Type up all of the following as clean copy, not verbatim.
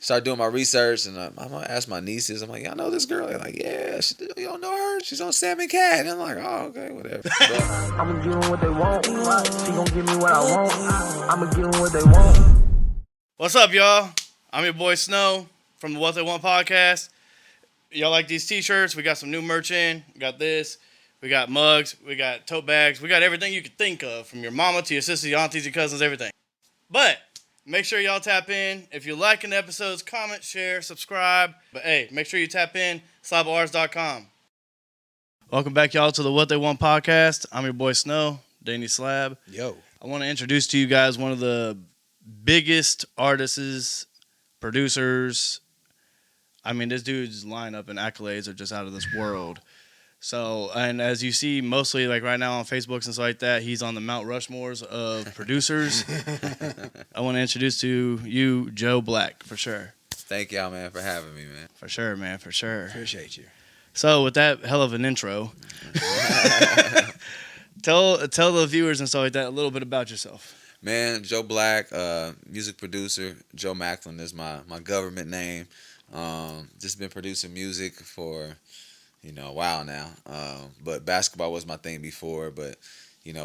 start doing my research, and I'm gonna ask my nieces. I'm like, y'all know this girl? They're like, yeah. You don't know her? She's on Sam and Cat. And I'm like, oh, okay, whatever. I'ma give them what they want. She gon' give me what I want. I'ma give them what they want. What's up, y'all? I'm your boy Snow from the What They Want podcast. Y'all like these t-shirts? We got some new merch in. We got this. We got mugs. We got tote bags. We got everything you could think of, from your mama to your sisters, your aunties, your cousins, everything. But make sure y'all tap in. If you're liking the episodes, comment, share, subscribe. But hey, make sure you tap in, SlaboArts.com. Welcome back, y'all, to the What They Want podcast. I'm your boy Snow, Danny Slab. Yo. I want to introduce to you guys one of the biggest artists, producers. I mean, this dude's lineup and accolades are just out of this world. So, and as you see, mostly like right now on Facebook and stuff like that, he's on the Mount Rushmores of producers. I want to introduce to you Jo Blaq, for sure. Thank y'all, man, for having me, man. For sure, man, for sure. Appreciate you. So, with that hell of an intro, tell the viewers and stuff like that a little bit about yourself. Man, Jo Blaq, music producer. Joe Macklin is my government name. Just been producing music for, a while now. But basketball was my thing before. But,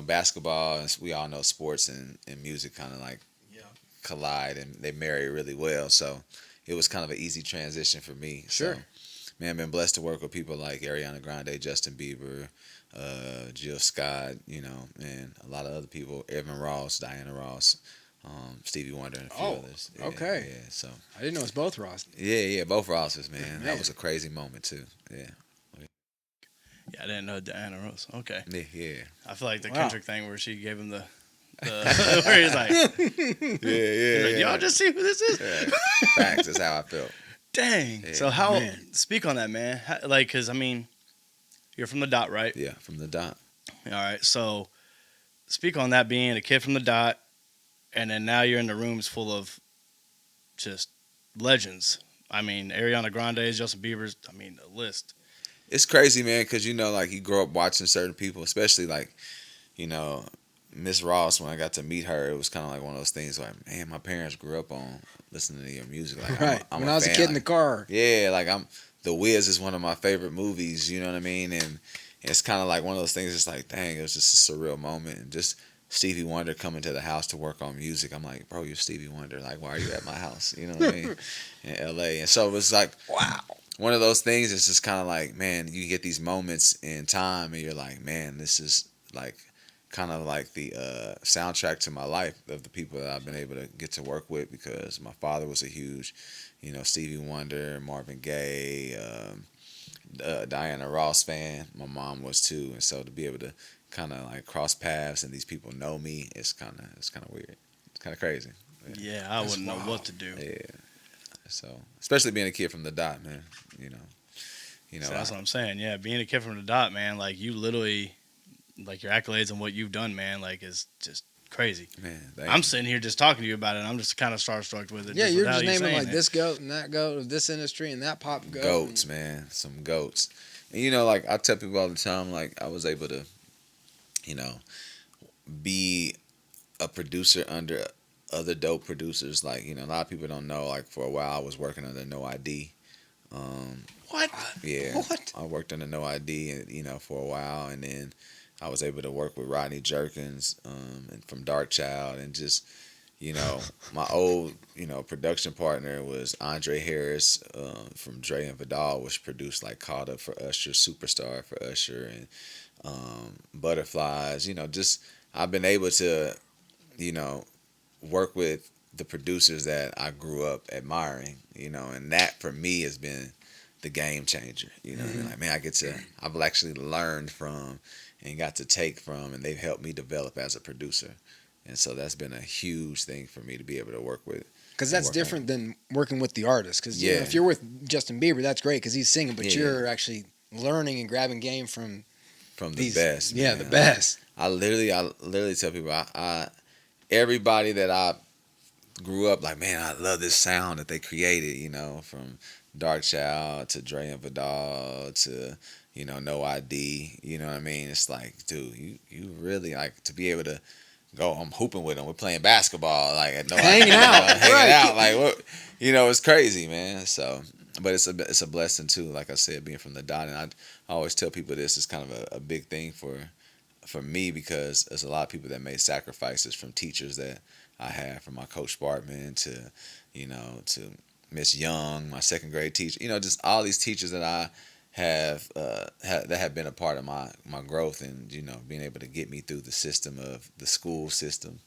basketball, and we all know sports and music kind of like collide, and they marry really well. So it was kind of an easy transition for me. Sure. So, man, I've been blessed to work with people like Ariana Grande, Justin Bieber, Jill Scott, and a lot of other people, Evan Ross, Diana Ross, Stevie Wonder, and a few others. Yeah, okay. Yeah, so. I didn't know it was both Ross. Yeah, both Rosses, man. That was a crazy moment, too. Yeah. Yeah, I didn't know Diana Ross. Okay. Yeah. I feel like the Kendrick thing where she gave him the where he's like, yeah. y'all just see who this is? Yeah. Facts, that's how I felt. Dang. Yeah. So speak on that, man. Because, I mean, you're from the dot, right? Yeah, from the dot. All right. So speak on that, being a kid from the dot, and then now you're in the rooms full of just legends. I mean, Ariana Grande, Justin Bieber's, the list. It's crazy, man, because, you grow up watching certain people, especially, Miss Ross. When I got to meet her, it was kind of like one of those things like, man, my parents grew up on listening to your music. Like, right. I'm when a I was fan. a kid in the car. Yeah, The Wiz is one of my favorite movies, you know what I mean? And it's kind of like one of those things, it's like, dang, it was just a surreal moment. And just Stevie Wonder coming to the house to work on music. I'm like, bro, you're Stevie Wonder. Like, why are you at my house? You know what I mean? In L.A. And so it was like, wow. One of those things, it's just kind of like, man, you get these moments in time and you're like, man, this is like kind of like the soundtrack to my life of the people that I've been able to get to work with, because my father was a huge, Stevie Wonder, Marvin Gaye, Diana Ross fan. My mom was too. And so to be able to kind of like cross paths and these people know me, it's kind of weird. It's kind of crazy. Yeah, I wouldn't know what to do. Yeah. So, especially being a kid from the dot, man, So that's what I'm saying. Yeah, being a kid from the dot, man, like you literally, like your accolades and what you've done, man, like is just crazy. Man, I'm sitting here just talking to you about it, and I'm just kind of starstruck with it. Yeah, you're just naming like it. this goat and that goat of this industry and that pop goat. Goats, man, some goats. And I tell people all the time, like I was able to, be a producer under other dope producers. Like, a lot of people don't know, like for a while I was working under No ID. What? Yeah. What? I worked under No ID, for a while, and then I was able to work with Rodney Jerkins, and from Dark Child, and just, my old, production partner was Andre Harris, from Dre and Vidal, which produced like Caught Up for Usher, Superstar for Usher, and Butterflies. Just I've been able to, work with the producers that I grew up admiring, and that for me has been the game changer. What I mean? Like, man, I've actually learned from and got to take from, and they've helped me develop as a producer. And so that's been a huge thing for me to be able to work with. Because that's different than working with the artist. Because if you're with Justin Bieber, that's great because he's singing, but you're actually learning and grabbing game from the best. Yeah, man. the best. I literally tell people, everybody that I grew up, like, man, I love this sound that they created, from Dark Child to Dre and Vidal to, No ID, you know what I mean? It's like, dude, you really, like, to be able to I'm hooping with them. We're playing basketball, like Hanging out, hanging right. out, like what, it's crazy, man. So, but it's a blessing too. Like I said, being from the dot, and I always tell people this is kind of a big thing for me, because there's a lot of people that made sacrifices, from teachers that I had, from my coach Bartman to, to Miss Young, my second grade teacher. Just all these teachers that I that have been a part of my growth, and being able to get me through the system of the school system,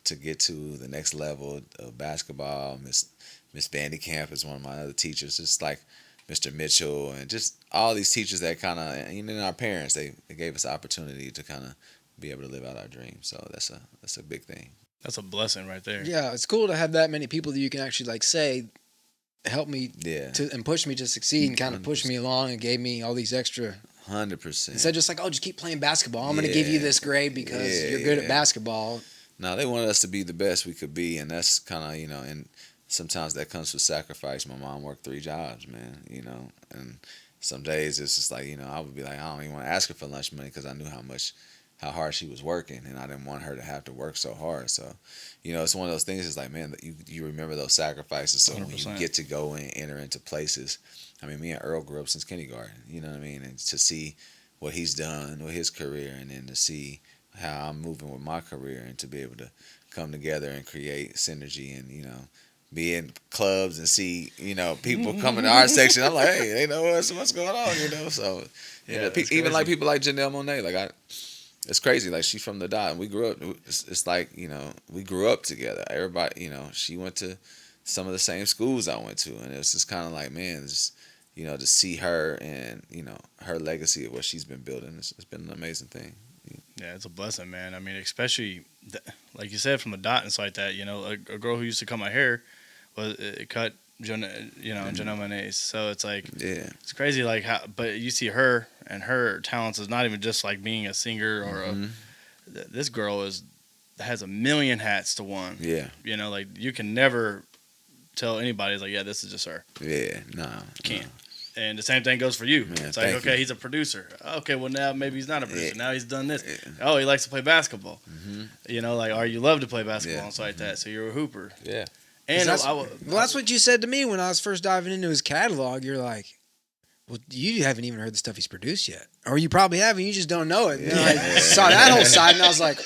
to get to the next level of basketball. Miss Vandykamp is one of my other teachers, just like Mr. Mitchell, and just all these teachers that kind of, even our parents, they gave us the opportunity to kind of be able to live out our dreams. So that's a big thing. That's a blessing right there. Yeah, it's cool to have that many people that you can actually like say, help me and push me to succeed, and kind of push me along, and gave me all these extra 100%. Instead of just like, oh, just keep playing basketball. I'm going to give you this grade because you're good at basketball. No, they wanted us to be the best we could be, and that's kind of, and sometimes that comes with sacrifice. My mom worked 3 jobs, man, and some days it's just like, I would be like, I don't even want to ask her for lunch money, because I knew how hard she was working, and I didn't want her to have to work so hard. So, it's one of those things. It's like, man, you remember those sacrifices. So 100%. When you get to go and enter into places, I mean, me and Earl grew up since kindergarten. You know what I mean? And to see what he's done with his career, and then to see how I'm moving with my career, and to be able to come together and create synergy, and be in clubs and see people coming to our section. I'm like, hey, they know what's going on, So even like people like Janelle Monáe, like it's crazy. Like, she's from the dot, and we grew up. It's like, we grew up together. Everybody, she went to some of the same schools I went to, and it's just kind of like, man, just to see her and her legacy of what she's been building. It's been an amazing thing. Yeah, it's a blessing, man. I mean, especially like you said, from the dot and stuff like that. A girl who used to cut my hair was cut. Janelle Monáe. So it's like, it's crazy, like how. But you see her, and her talents is not even just like being a singer or this girl has 1,000,000 hats to one. Yeah. Like you can never tell anybody, it's like, yeah, this is just her. Yeah, no. You can't. And the same thing goes for you. Man, it's like, okay, he's a producer. Okay, well, now maybe he's not a producer. Now he's done this. Oh, he likes to play basketball. Or you love to play basketball and stuff like that. So you're a hooper. Yeah. And that's what you said to me when I was first diving into his catalog. You're like, well, you haven't even heard the stuff he's produced yet. Or you probably haven't. You just don't know it. And I saw that whole side, and I was like,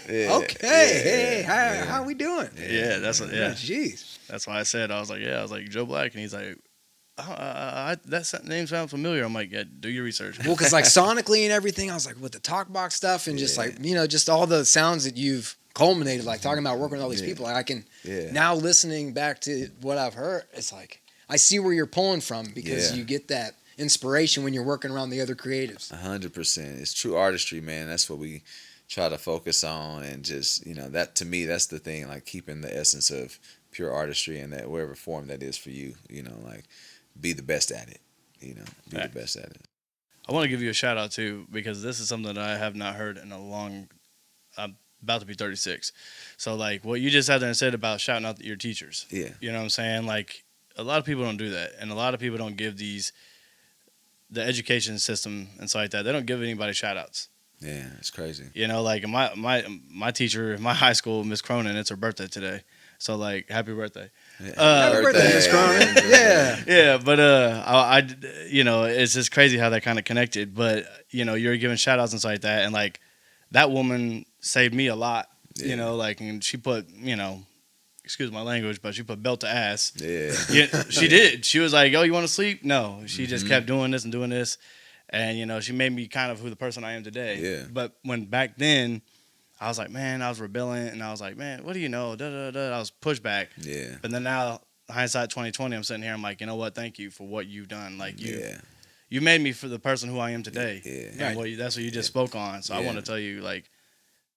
okay, hey, how are we doing? Yeah, Jeez. That's why I said, I was like, Jo Blaq. And he's like, that name sounds familiar. I'm like, yeah, do your research. Well, because like sonically and everything, I was like, with the talk box stuff and just like, just all the sounds that you've culminated, like talking about working with all these people. Like I can now, listening back to what I've heard, it's like I see where you're pulling from, because you get that inspiration when you're working around the other creatives. 100%. It's true artistry, man. That's what we try to focus on, and just that, to me, that's the thing. Like keeping the essence of pure artistry, and that whatever form that is for you. Like be the best at it. Be the best at it. I want to give you a shout out too, because this is something that I have not heard in a long. I'm about to be 36, so like what you just had there and said about shouting out your teachers. Yeah. You know what I'm saying? Like a lot of people don't do that, and a lot of people don't give the education system and stuff like that. They don't give anybody shout outs. Yeah, it's crazy. Like my teacher in my high school, Miss Cronin, it's her birthday today. So like, happy birthday. Yeah. Happy birthday, Miss Cronin. Yeah. Yeah, but I it's just crazy how that kind of connected. But you're giving shout outs and stuff like that, and like that woman saved me a lot. Like, and she put, excuse my language, but she put belt to ass. Yeah. She did. She was like, "Oh, you want to sleep?" No, she just kept doing this and doing this, and she made me kind of who the person I am today. Yeah. But when back then, I was like, man, I was rebelling, and I was like, man, what do you know? I was pushed back. Yeah. But then now, hindsight 2020, I'm sitting here, I'm like, you know what? Thank you for what you've done. Like you made me for the person who I am today. Yeah. And that's what you just spoke on. So I want to tell you, like,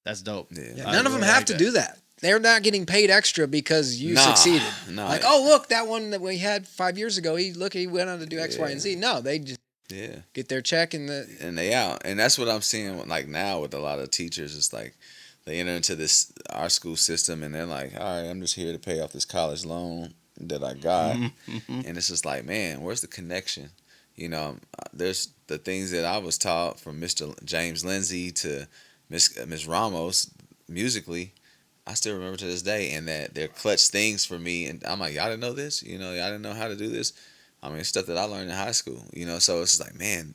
that's dope. Yeah. None of them have to do that. They're not getting paid extra because you succeeded. No. Like, oh, look, that one that we had 5 years ago, he went on to do X, Y, and Z. No, they just get their check and they out. And that's what I'm seeing like now with a lot of teachers. It's like they enter into our school system, and they're like, all right, I'm just here to pay off this college loan that I got. And it's just like, man, where's the connection? There's the things that I was taught from Mr. James Lindsay to Miss Ramos. musically, I still remember to this day, and that they're clutch things for me. And I'm like, y'all didn't know this, y'all didn't know how to do this. I mean, stuff that I learned in high school, so it's like, man,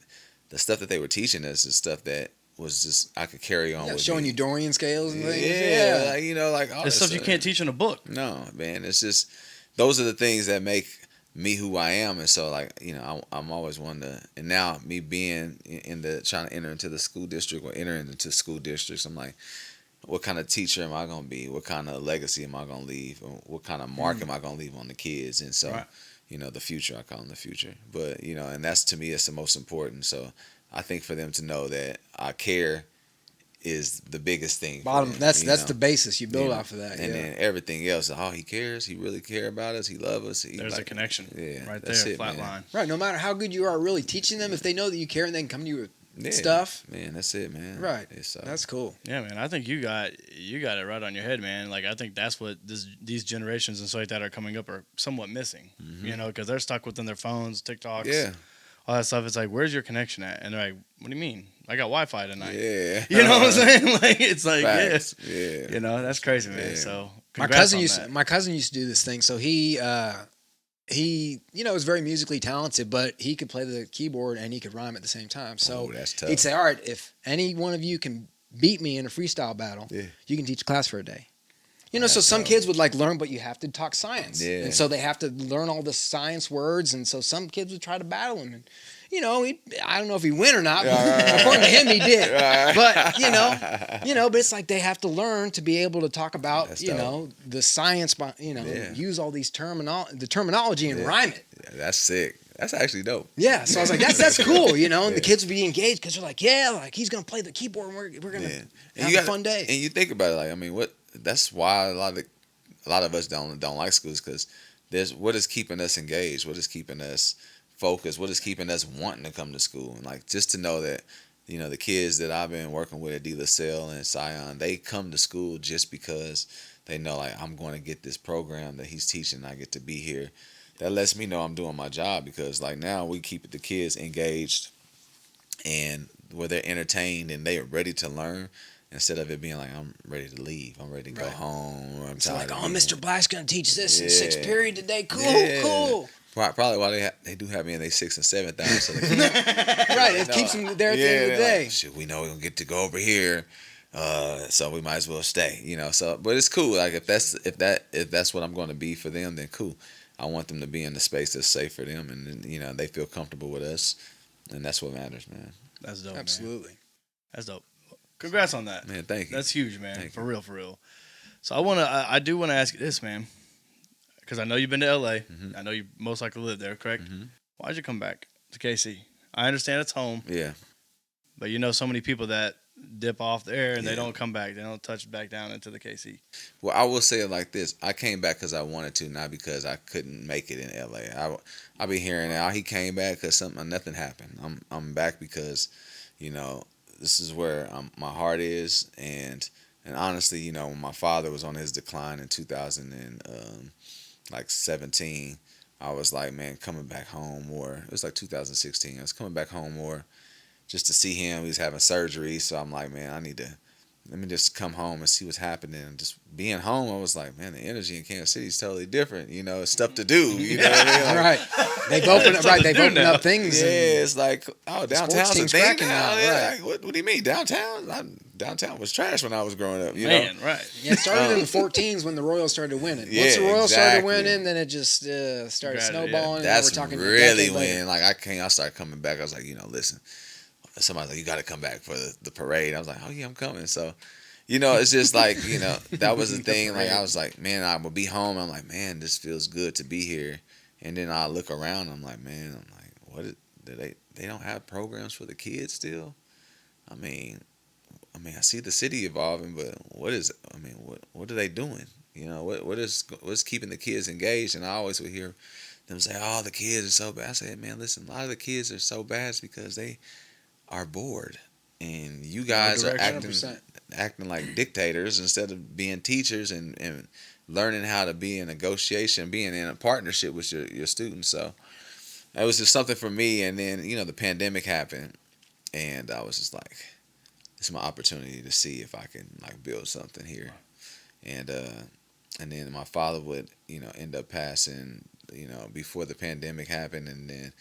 the stuff that they were teaching us is stuff that was just I could carry on with showing me. you Dorian scales and things. Yeah, like all It's that stuff you can't teach in a book. No, man, it's just those are the things that make me who I am. And so, like, I'm always one to, and now me being trying to enter into the school district or entering into school districts, I'm like, what kind of teacher am I going to be? What kind of legacy am I going to leave? And what kind of mark am I going to leave on the kids? And so, Right. The future, I call them the future. But, and that's, to me, it's the most important. So I think for them to know that I care is the biggest thing. Bottom. Them, That's the basis. You build off of that. And then everything else, he cares. He really care about us. He love us. There's a connection. Yeah, right that's there, it, flat man. line. Right. No matter how good you are really teaching them, if they know that you care and they can come to you with stuff. Man, that's it, man. Right. It's, that's cool. Yeah, man. I think you got it right on your head, man. Like, I think that's what these generations and stuff like that are coming up are somewhat missing. Mm-hmm. Because they're stuck within their phones, TikToks, Yeah. all that stuff. It's like, where's your connection at? And they're like, what do you mean? I got Wi-Fi tonight. Yeah. You know what I'm saying? Like, it's like, Facts. yeah. Yeah. That's crazy, man. Yeah. So My cousin used to do this thing. So he was very musically talented, but he could play the keyboard and he could rhyme at the same time. So That's tough. he'd say, all right, if any one of you can beat me in a freestyle battle, you can teach class for a day. So some kids would learn, but you have to talk science. Yeah. And so they have to learn all the science words. And so some kids would try to battle him. And, I don't know if he win or not. But according to him, he did. But, but it's like they have to learn to be able to talk about, the science, use all these terminology and rhyme it. Yeah, that's sick. That's actually dope. Yeah, so I was like, that's cool, and the kids would be engaged because they're like, he's gonna play the keyboard and we're gonna have a fun day. And you think about it, that's why a lot of us don't like schools, because what is keeping us engaged, what is keeping us focused, what is keeping us wanting to come to school, and just to know that the kids that I've been working with at De La Salle and Scion, they come to school just because they know I'm going to get this program that he's teaching, and I get to be here. That lets me know I'm doing my job, because now we keep the kids engaged and where they're entertained and they are ready to learn, instead of it being like, I'm ready to leave, I'm ready to go home, or I'm tired. Mr. Black's gonna teach this in 6th period today. Cool. Probably why they do have me in their 6th and 7th hour, so right, it keeps them there at the end of the day. Like, shit, we know we're gonna get to go over here, so we might as well stay. So, but it's cool. Like, if that's what I'm going to be for them, then cool. I want them to be in the space that's safe for them, and they feel comfortable with us, and that's what matters, man. That's dope. Absolutely. Man. That's dope. Congrats on that, man. Thank you. That's huge, man. Thank for you. real. So I do want to ask you this, man, because I know you've been to LA. Mm-hmm. I know you most likely live there, correct? Mm-hmm. Why'd you come back to KC? I understand it's home. Yeah. But so many people that dip off there and they don't come back. They don't touch back down into the KC. Well, I will say it like this. I came back because I wanted to, not because I couldn't make it in LA. I be hearing now he came back because nothing happened. I'm back because, this is where my heart is. And honestly, when my father was on his decline in 2017, I was like, man, coming back home more. It was like 2016. I was coming back home more just to see him. He was having surgery. So I'm like, man, let me just come home and see what's happening. And just being home, I was like, man, the energy in Kansas City is totally different. It's stuff to do. You know what I mean? Right. They've opened up. Right. They've opened up things. Yeah, it's like, downtown's a thing now. Yeah. Right. Like, what do you mean downtown? Downtown was trash when I was growing up. Man, right. Yeah, it started in the 14s when the Royals started winning. Yeah, Once the Royals started exactly. winning, then it just started snowballing. That's and we're talking really when I started coming back. I was like, listen. Somebody's like, you got to come back for the parade. I was like, oh yeah, I'm coming. So, it's just like, that was the thing. Like, I was like, man, I will be home. I'm like, man, this feels good to be here. And then I look around. I'm like, what? They don't have programs for the kids still. I mean, I see the city evolving, but what are they doing? What's keeping the kids engaged? And I always would hear them say, oh, the kids are so bad. I said, man, listen, a lot of the kids are so bad because they are bored, and you guys are acting like dictators instead of being teachers and learning how to be in negotiation, being in a partnership with your students. So that was just something for me. And then the pandemic happened, and I was just like, it's my opportunity to see if I can like build something here. And then my father would, end up passing, before the pandemic happened, and then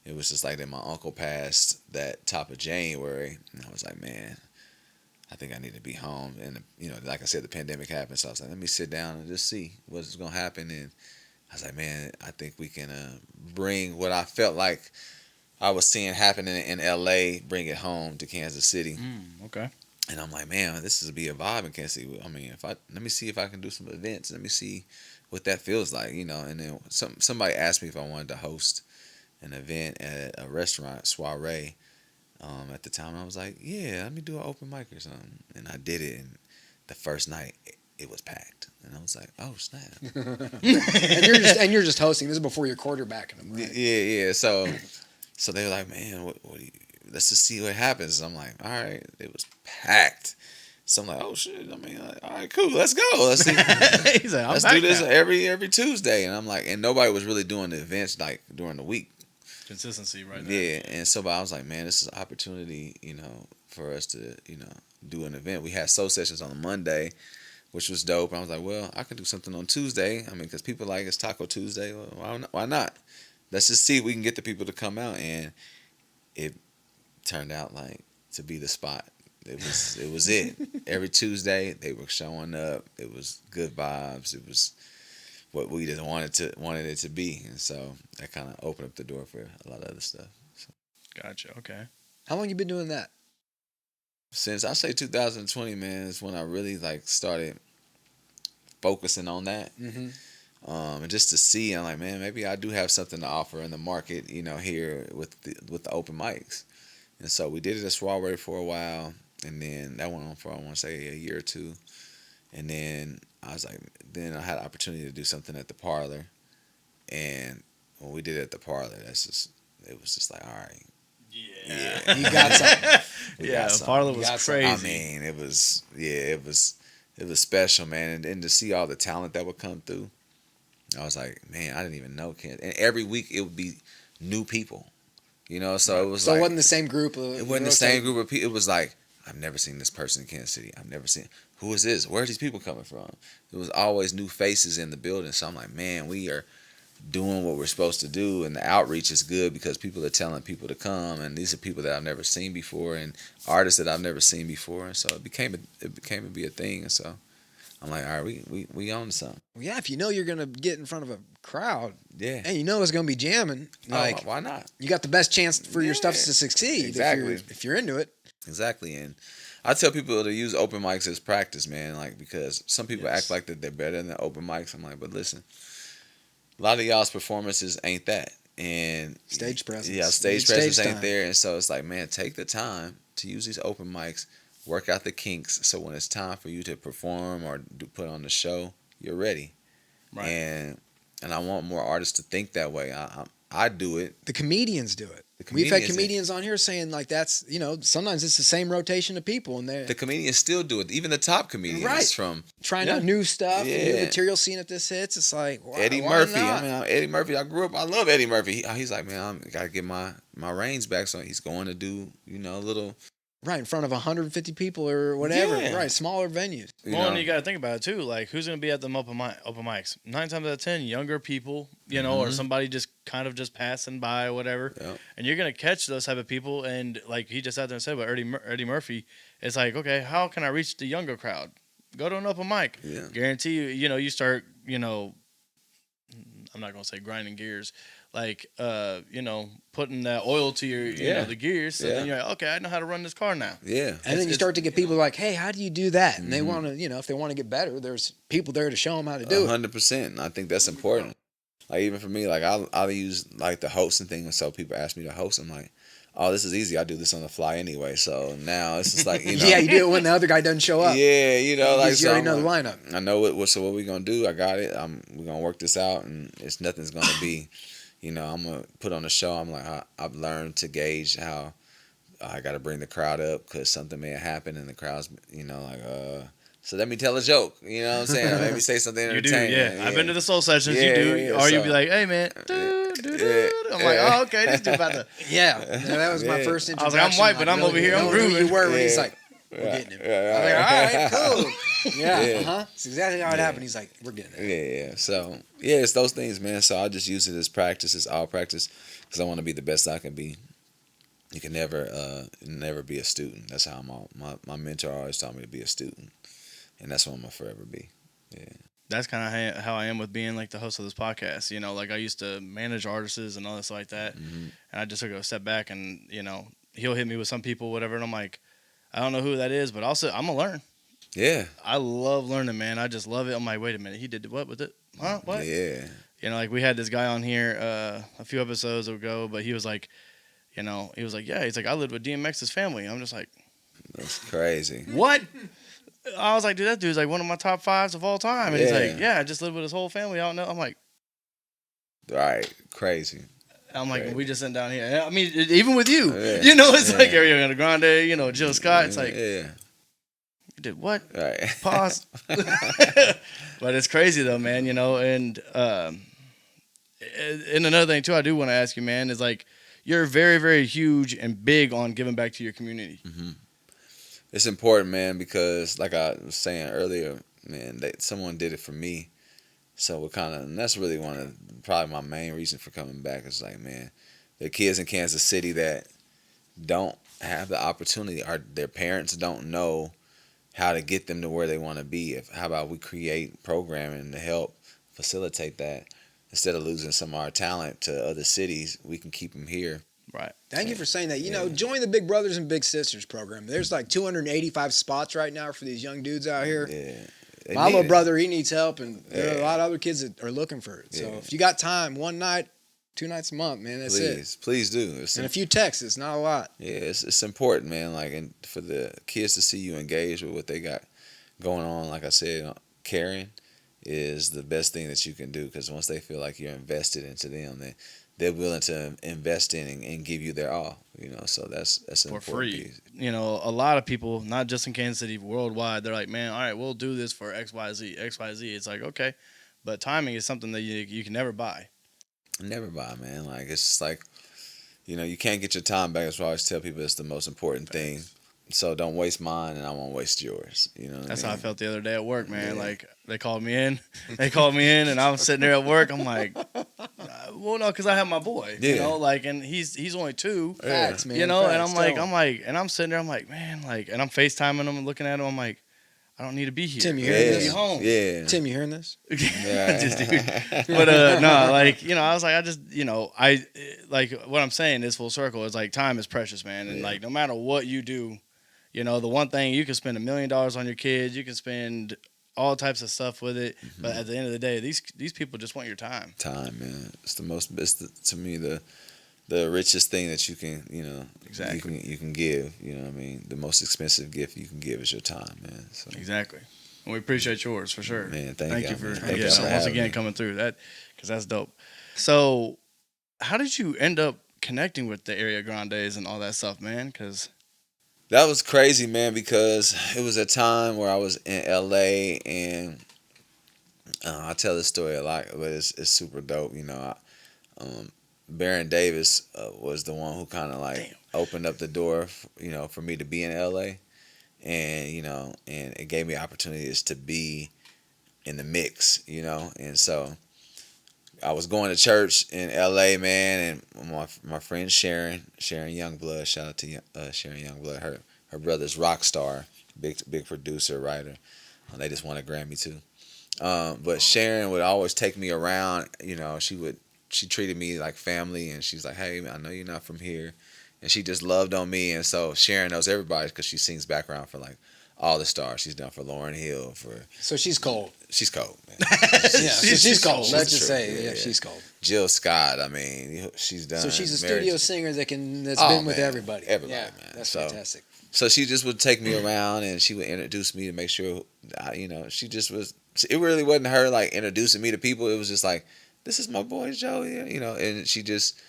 it was just like that my uncle passed that top of January, and I was like, man, I think I need to be home. And like I said, the pandemic happened, so I was like, let me sit down and just see what's gonna happen. And I was like, man, I think we can bring what I felt like I was seeing happening in LA, bring it home to Kansas City. Okay. And I'm like, man, this is be a vibe in Kansas City. I mean, let me see if I can do some events. Let me see what that feels like, And then somebody asked me if I wanted to host an event at a restaurant soiree. At the time, I was like, yeah, let me do an open mic or something. And I did it, and the first night, it was packed. And I was like, oh, snap. and you're just hosting. This is before you're quarterbacking them, right? Yeah. So they were like, man, what do you, let's just see what happens. And I'm like, all right. It was packed. So I'm like, oh, shit. I mean, like, all right, cool. Let's go. Let's see. He's like, let's do this every Tuesday. And I'm like, and nobody was really doing the events like during the week. Consistency right there. Yeah, and so I was like, man, this is an opportunity, for us to, do an event. We had soul sessions on a Monday, which was dope. And I was like, well, I could do something on Tuesday. I mean, because people like it's Taco Tuesday. Well, why not? Let's just see if we can get the people to come out. And it turned out like to be the spot. It was it. Every Tuesday they were showing up. It was good vibes. It was what we just wanted it to be, and so that kind of opened up the door for a lot of other stuff. So. Gotcha. Okay. How long you been doing that? Since I say 2020, man, is when I really like started focusing on that, and just to see, I'm like, man, maybe I do have something to offer in the market, here with the open mics, and so we did it at soiree for a while, and then that went on for I want to say a year or two, and then I was like, then I had an opportunity to do something at the Parlor, and when we did it at the Parlor, it was just like, all right, yeah, You got something. The Parlor was crazy. I mean, it was special, man, and then to see all the talent that would come through, I was like, man, I didn't even know Kansas, and every week it would be new people, so it was So like, it wasn't the same group. It wasn't the same group of people. It was like, I've never seen this person in Kansas City. I've never seen. Who is this? Where are these people coming from? There was always new faces in the building. So I'm like, man, we are doing what we're supposed to do, and the outreach is good because people are telling people to come, and these are people that I've never seen before, and artists that I've never seen before, and so it became to be a thing, and so I'm like, all right, we own something. Well, yeah, if you know you're gonna get in front of a crowd, yeah, and you know it's gonna be jamming, like, why not? You got the best chance for your stuff to succeed. Exactly. If you're into it. Exactly, and I tell people to use open mics as practice, man, like, because some people act like that they're better than open mics. I'm like, but listen, a lot of y'all's performances ain't that, and stage presence. Yeah, stage presence ain't time. there, and so it's like, man, take the time to use these open mics, work out the kinks, so when it's time for you to perform or put on the show, you're ready. Right. And I want more artists to think that way. I do it. The comedians do it. We've had comedians on here saying like that's, sometimes it's the same rotation of people, and the comedians still do it. Even the top comedians, right, from trying out new stuff, new material, seeing if this hits. It's like Eddie Murphy. Eddie Murphy. I grew up. I love Eddie Murphy. He's like, man, I gotta get my reins back. So he's going to do a little. Right, in front of 150 people or whatever. Yeah. Right, smaller venues. And you got to think about it too. Like, who's going to be at the open mics? 9 times out of 10, younger people, or somebody just kind of just passing by or whatever. Yep. And you're going to catch those type of people. And like he just out there and said about Eddie Murphy, it's like, okay, how can I reach the younger crowd? Go to an open mic. Yeah. Guarantee you, you start, I'm not going to say grinding gears. Like, putting that oil to your, the gears. So then you're like, okay, I know how to run this car now. Yeah. And then you start to get people like, hey, how do you do that? And they want to, if they want to get better, there's people there to show them how to do it. 100%. I think that's important. Like, even for me, like, I'll use, like, the hosting thing. And so people ask me to host. I'm like, oh, this is easy. I do this on the fly anyway. So now it's just like, yeah, you do it when the other guy doesn't show up. Yeah, like, you already know the lineup. I know it. So what we going to do? I got it. We're going to work this out. And nothing's going to be... I'm going to put on a show. I'm like, I've learned to gauge how I got to bring the crowd up because something may have happened and the crowd's, so let me tell a joke. You know what I'm saying? Or let me say something entertaining. You do, yeah. I've been to the soul sessions. You do. Or you'll be like, hey, man. I'm like, oh, okay. This dude about to. Yeah. That was my first introduction. I was like, I'm white, but I'm over here. I'm grooving. You were when he's like, we're getting him. I'm like, all right, cool. Yeah, Yeah. It's exactly how it happened. He's like, we're getting it. Yeah. So yeah, it's those things, man. So I just use it as practice. It's all practice because I want to be the best I can be. You can never be a student. That's how my mentor always taught me to be a student, and that's what I'm gonna forever be. Yeah. That's kind of how I am with being like the host of this podcast. You know, like I used to manage artists and all this like that, and I just took a step back and he'll hit me with some people, whatever, and I'm like, I don't know who that is, but also I'm gonna learn. Yeah. I love learning, man. I just love it. I'm like, wait a minute, he did what with it? Huh? What? Yeah. Like we had this guy on here a few episodes ago, but he was like, yeah, he's like, I lived with DMX's family. I'm just like, That's crazy. what? I was like, dude, that dude's like one of my top 5s of all time. And he's like, Yeah. I just lived with his whole family. I don't know. I'm like, Right. Crazy. when we just sitting down here. I mean, even with you, Yeah. It's like Ariana Grande, Jill Scott. It's like, Yeah. you did what? Right. Pause. But it's crazy though, man, and another thing too, I do want to ask you, man, is like, you're very, very huge and big on giving back to your community. Mm-hmm. It's important, man, because like I was saying earlier, man, someone did it for me. So and that's really probably my main reason for coming back. Is like, man, there are kids in Kansas City that don't have the opportunity, or their parents don't know how to get them to where they want to be. How about we create programming to help facilitate that? Instead of losing some of our talent to other cities, we can keep them here. Right. Thank you for saying that. Join the Big Brothers and Big Sisters program. There's like 285 spots right now for these young dudes out here. Yeah. My little brother, he needs help, and there are a lot of other kids that are looking for it. So if you got time, one night, 2 nights a month, man, that's it. Please do. And a few texts, it's not a lot. Yeah, it's important, man. Like, and for the kids to see you engage with what they got going on, like I said, caring is the best thing that you can do, because once they feel like you're invested into them, then they're willing to invest in and give you their all. So that's an for important free. piece. A lot of people, not just in Kansas City, worldwide, they're like, man, all right, we'll do this for XYZ. It's like, okay, but timing is something that you can never buy. Never buy, man. Like, it's just like, you can't get your time back. That's why I always tell people it's the most important thing. So don't waste mine, and I won't waste yours. That's how I felt the other day at work, man. Yeah. Like, they called me in, and I was sitting there at work. I'm like, well, no, because I have my boy, and he's only 2. Facts, man. And and I'm sitting there, I'm like, man, and I'm FaceTiming him and looking at him. I'm like, I don't need to be here. Tim, you hearing this? Be home. Yeah. Tim, you hearing this? But no, I was like, I just, I like what I'm saying is full circle. It's like time is precious, man, and like no matter what you do. The one thing, you can spend $1 million on your kids, you can spend all types of stuff with it, but at the end of the day, these people just want your time. Time, man. It's to me the richest thing that you can, exactly. you can give. What I mean? The most expensive gift you can give is your time, man. So. Exactly. And we appreciate yours for sure. Man, thank you for once again coming through that, because that's dope. So, how did you end up connecting with the Ariana Grandes and all that stuff, man? Because that was crazy, man, because it was a time where I was in LA, and I tell this story a lot, but it's super dope. Baron Davis was the one who kind of like opened up the door, for me to be in LA, and and it gave me opportunities to be in the mix, and so I was going to church in LA, man, and my friend Sharon Youngblood, shout out to Sharon Youngblood, her brother's Rockstar, big producer, writer. They just won a Grammy too. But Sharon would always take me around. She treated me like family, and she's like, hey, man, I know you're not from here, and she just loved on me. And so Sharon knows everybody because she sings background for like all the stars. She's done for Lauryn Hill. So she's cold. She's cold, man. She's cold. Let's just say, she's cold. Jill Scott, I mean, she's done. So she's a studio singer that's been with everybody. Everybody, man. That's fantastic. So she just would take me around, and she would introduce me to make sure, she just was. It really wasn't her like introducing me to people. It was just like, this is my boy Joe, and she just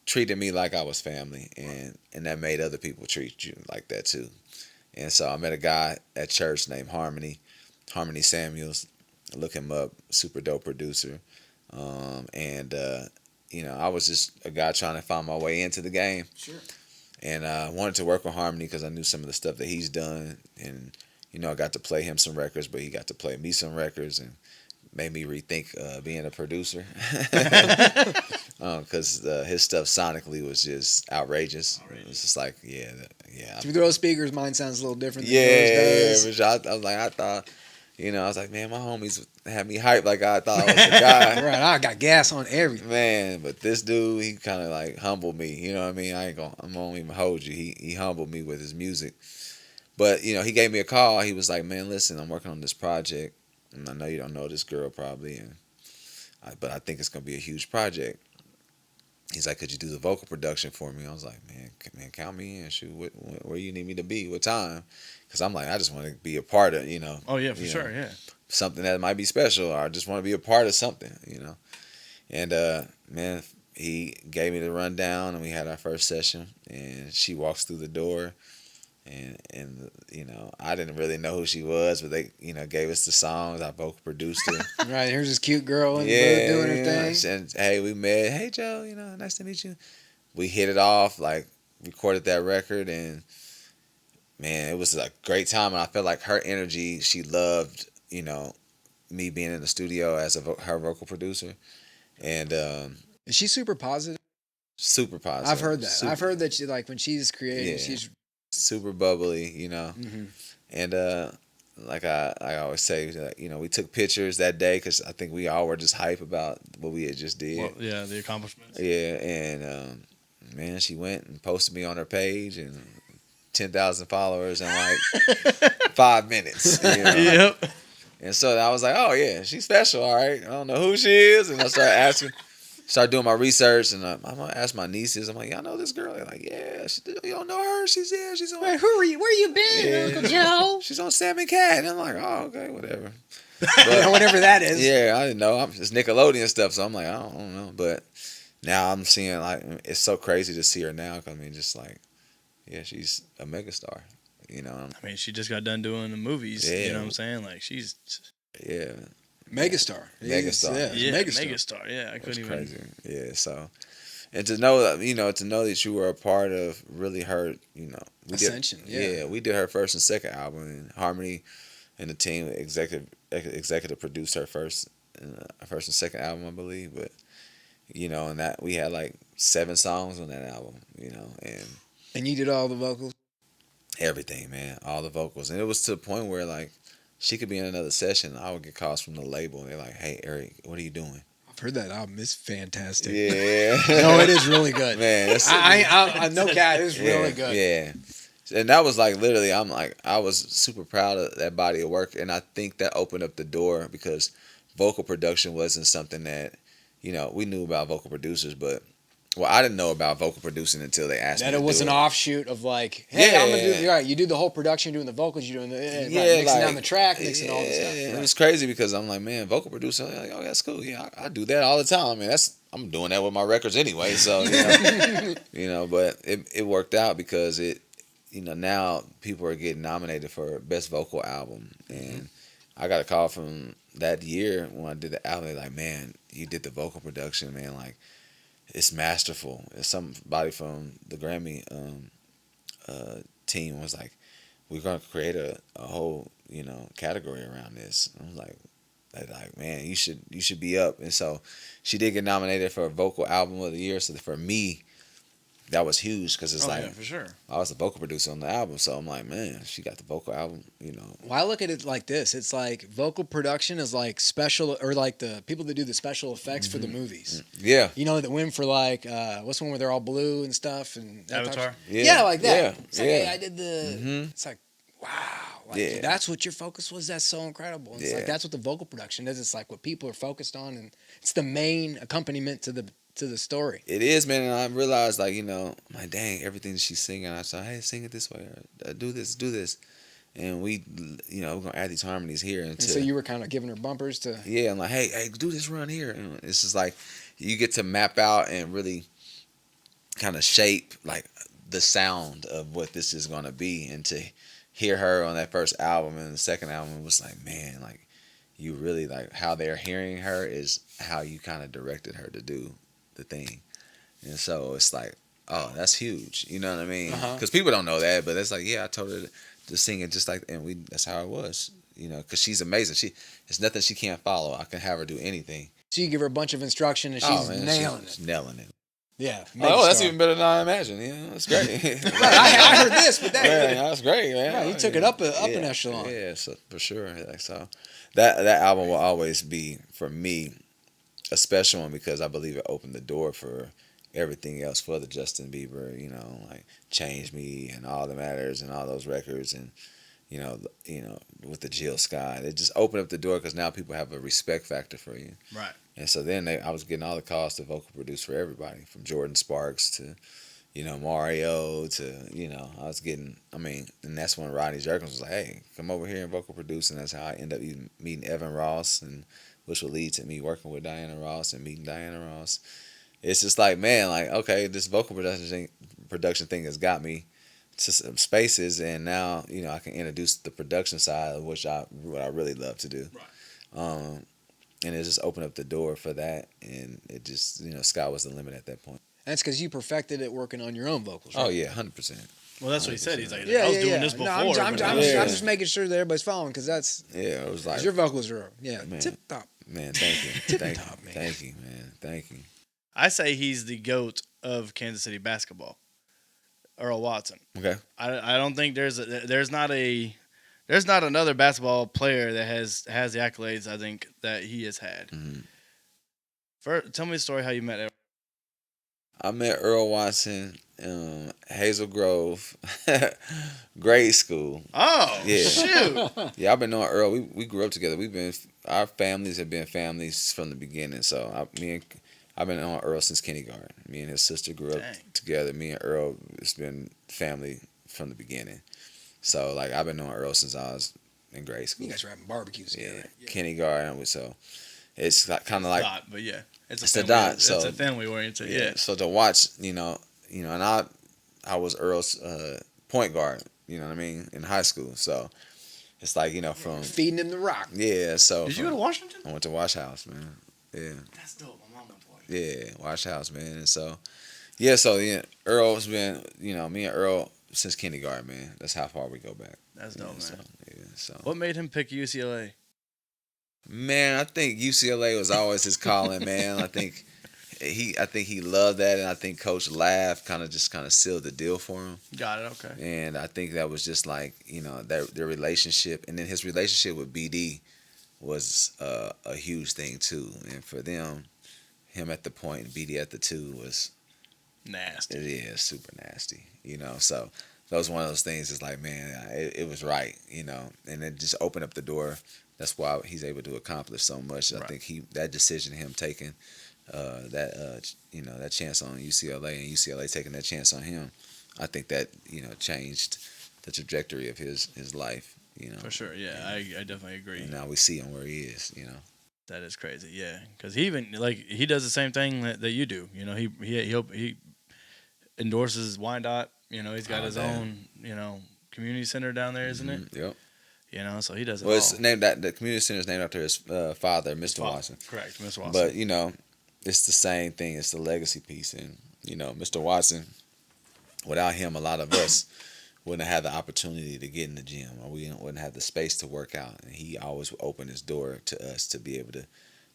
treated me like I was family, and that made other people treat you like that too. And so I met a guy at church named Harmony Samuels. Look him up, super dope producer. I was just a guy trying to find my way into the game. Sure. And I wanted to work with Harmony because I knew some of the stuff that he's done, and I got to play him some records, but he got to play me some records, and made me rethink being a producer. Because his stuff sonically was just outrageous. It's just like, yeah. Through those speakers, mine sounds a little different than yours yours does. I was like, I thought, I was like, man, my homies had me hyped like I thought I was the guy. Right, I got gas on everything. Man, but this dude, he kind of like humbled me. You know what I mean? I'm gonna even hold you. He humbled me with his music. But, he gave me a call. He was like, man, listen, I'm working on this project. And I know you don't know this girl probably, but I think it's going to be a huge project. He's like, could you do the vocal production for me? I was like, man, count me in. Shoot, where you need me to be? What time? Because I'm like, I just want to be a part of, Oh, yeah, for sure, yeah. Something that might be special, or I just want to be a part of something, And, man, he gave me the rundown, and we had our first session, and she walks through the door. And I didn't really know who she was, but they gave us the songs. I vocal produced her. Right, here's this cute girl in the booth doing her thing. And hey, we met. Hey Joe, nice to meet you. We hit it off, like recorded that record, and man, it was a great time. And I felt like her energy, she loved me being in the studio as her vocal producer, and is she super positive? Super positive. I've heard that. I've heard that she when she's creating, she's super bubbly, Mm-hmm. And like I always say, we took pictures that day because I think we all were just hype about what we had just did. Well, yeah, the accomplishments. Yeah, and man, she went and posted me on her page, and 10,000 followers in like 5 minutes. Yep. And so I was like, oh yeah, she's special, all right. I don't know who she is, and I started doing my research, and I'm gonna ask my nieces. I'm like, y'all know this girl? They're like, yeah. You don't know her? She's on. Wait, who are you? Where you been, Uncle Joe? She's on Sam and Cat. And I'm like, oh, okay, whatever. But, whatever that is. Yeah, I didn't know. It's Nickelodeon stuff, so I'm like, I don't know. But now I'm seeing, like, it's so crazy to see her now. I mean, just like, yeah, she's a megastar. I mean, she just got done doing the movies. Yeah. You know what I'm saying? Like, she's... Yeah. Megastar. Megastar. Yeah, megastar. megastar. Yeah, I couldn't even... Crazy. Yeah, so... And to know that you were a part of really her, Ascension. We did her first and second album, and Harmony and the team executive produced her first and second album, I believe. But and that we had like 7 songs on that album, And you did all the vocals. Everything, man, all the vocals, and it was to the point where like she could be in another session. I would get calls from the label, and they're like, "Hey, Eric, what are you doing?" I've heard that album. It's fantastic. Yeah, no, it is really good, man. I no cat. It's really good. Yeah, and that was like literally. I was super proud of that body of work, and I think that opened up the door because vocal production wasn't something that we knew about vocal producers, but. Well, I didn't know about vocal producing until they asked me. That it was an offshoot of like, hey, I'm gonna do right. You do the whole production, doing the vocals, you doing the mixing down the track, mixing all the stuff. Right. It was crazy because I'm like, man, vocal producer. Like, oh, that's cool. Yeah, I do that all the time. Man, I'm doing that with my records anyway. So but it worked out because now people are getting nominated for best vocal album, and I got a call from that year when I did the album. They're like, man, you did the vocal production, man, like. It's masterful. It's somebody from the Grammy team was like, we're gonna create a whole category around this. I was like, man, you should be up. And so she did get nominated for vocal album of the year. So for me, that was huge because it's yeah, for sure. I was the vocal producer on the album, so I'm like, man, she got the vocal album, Well, I look at it like this: it's like vocal production is like special, or like the people that do the special effects for the movies. Yeah, that win for like what's the one where they're all blue and stuff and that Avatar. Yeah, like that. Yeah, it's like, hey, I did the. It's like, wow, Yeah. that's what your focus was. That's so incredible. And it's like that's what the vocal production is. It's like what people are focused on, and it's the main accompaniment to the story. It is, man, and I realized, like, I'm like, dang, everything she's singing, I said, hey, sing it this way, or do this, and we, we're gonna add these harmonies here, and so you were kind of giving her bumpers to. Yeah, I'm like, hey, do this run here, and it's just like you get to map out and really kind of shape like the sound of what this is gonna be, and to hear her on that first album and the second album, it was like, man, like you really like how they're hearing her is how you kind of directed her to do the thing. And so it's like Oh, that's huge. You know what I mean? Uh-huh. Because people don't know that, but it's like, yeah, I told her to sing it just like, and that's how it was. You know, because she's amazing. There's nothing she can't follow. I can have her do anything. So you give her a bunch of instruction and she's nailing she's it. nailing it. Yeah. Oh, that's even better than I imagined. Yeah, that's great. Right, I heard this, but Man, that's great, man. Right, you took it up an echelon. Yeah, so, for sure. Like, so that album will always be, for me, a special one because I believe it opened the door for everything else for the Justin Bieber, you know, like Change Me and All That Matters and all those records, and you know with the Jill Scott, it just opened up the door because now people have a respect factor for you. Right. And so then I was getting all the calls to vocal produce for everybody, from Jordan Sparks to, you know, Mario to, you know, I was getting, I mean, and that's when Rodney Jerkins was like, hey, come over here and vocal produce, and that's how I end up meeting Evan Ross, and which will lead to me working with Diana Ross and meeting Diana Ross. It's just like, man, like, okay, this vocal production thing has got me to some spaces, and now, you know, I can introduce the production side, of what I really love to do. Right. And it just opened up the door for that, and it just, you know, sky was the limit at that point. That's because you perfected it working on your own vocals, right? Oh yeah, 100%. Well, that's what he said. He's like, Yeah, I was doing this before. No, I'm but just making sure that everybody's following, because that's Yeah, it was like, your vocals are man, tip top. man, thank you, Tip top, man. thank you, man, thank you. I say he's the GOAT of Kansas City basketball. Earl Watson. Okay. I don't think there's not another basketball player that has the accolades I think that he has had. Mm-hmm. Tell me the story how you met Earl. I met Earl Watson, Hazel Grove, grade school. Oh, Yeah. shoot. Yeah, I've been knowing Earl. We grew up together. Our families have been families from the beginning. So I've been knowing Earl since kindergarten. Me and his sister grew up together. Me and Earl, it's been family from the beginning. So like I've been knowing Earl since I was in grade school. You guys were having barbecues together. Yeah, kindergarten. So it's kind of like Dot, but yeah, it's a dot. It's a family oriented. Yeah. So to watch, you know, and I was Earl's point guard. You know what I mean, in high school. So it's like, you know, from feeding him the rock. Yeah. So Did you go to Washington? I went to Wash House, man. Yeah. That's dope. My mom went to Washington. Yeah, Wash House, man. And so yeah, Earl's been, you know, me and Earl since kindergarten, man. That's how far we go back. That's dope, man. So What made him pick UCLA? Man, I think UCLA was always his calling, man. I think he loved that, and I think Coach Laugh kind of sealed the deal for him. Got it. Okay. And I think that was just like, you know, their relationship, and then his relationship with BD was a huge thing too. And for them, him at the point, BD at the two was nasty. It is super nasty, you know. So that was one of those things. It's like, man, it was right, you know, and it just opened up the door. That's why he's able to accomplish so much. Right. I think that decision, him taking that chance on UCLA, and UCLA taking that chance on him, I think that, you know, changed the trajectory of his life, you know. For sure, yeah, I definitely agree. And now we see him where he is, you know. That is crazy, yeah, because he even he does the same thing that you do. You know, he endorses Wyandotte. You know, he's got his own, you know, community center down there, isn't it? Yep. You know, so he does it well, all. It's named that the community center is named after his father, Mr. Watson. Correct, Mr. Watson. But, you know, it's the same thing. It's the legacy piece. And, you know, Mr. Watson, without him, a lot of us wouldn't have had the opportunity to get in the gym, or we wouldn't have the space to work out. And he always opened his door to us to be able to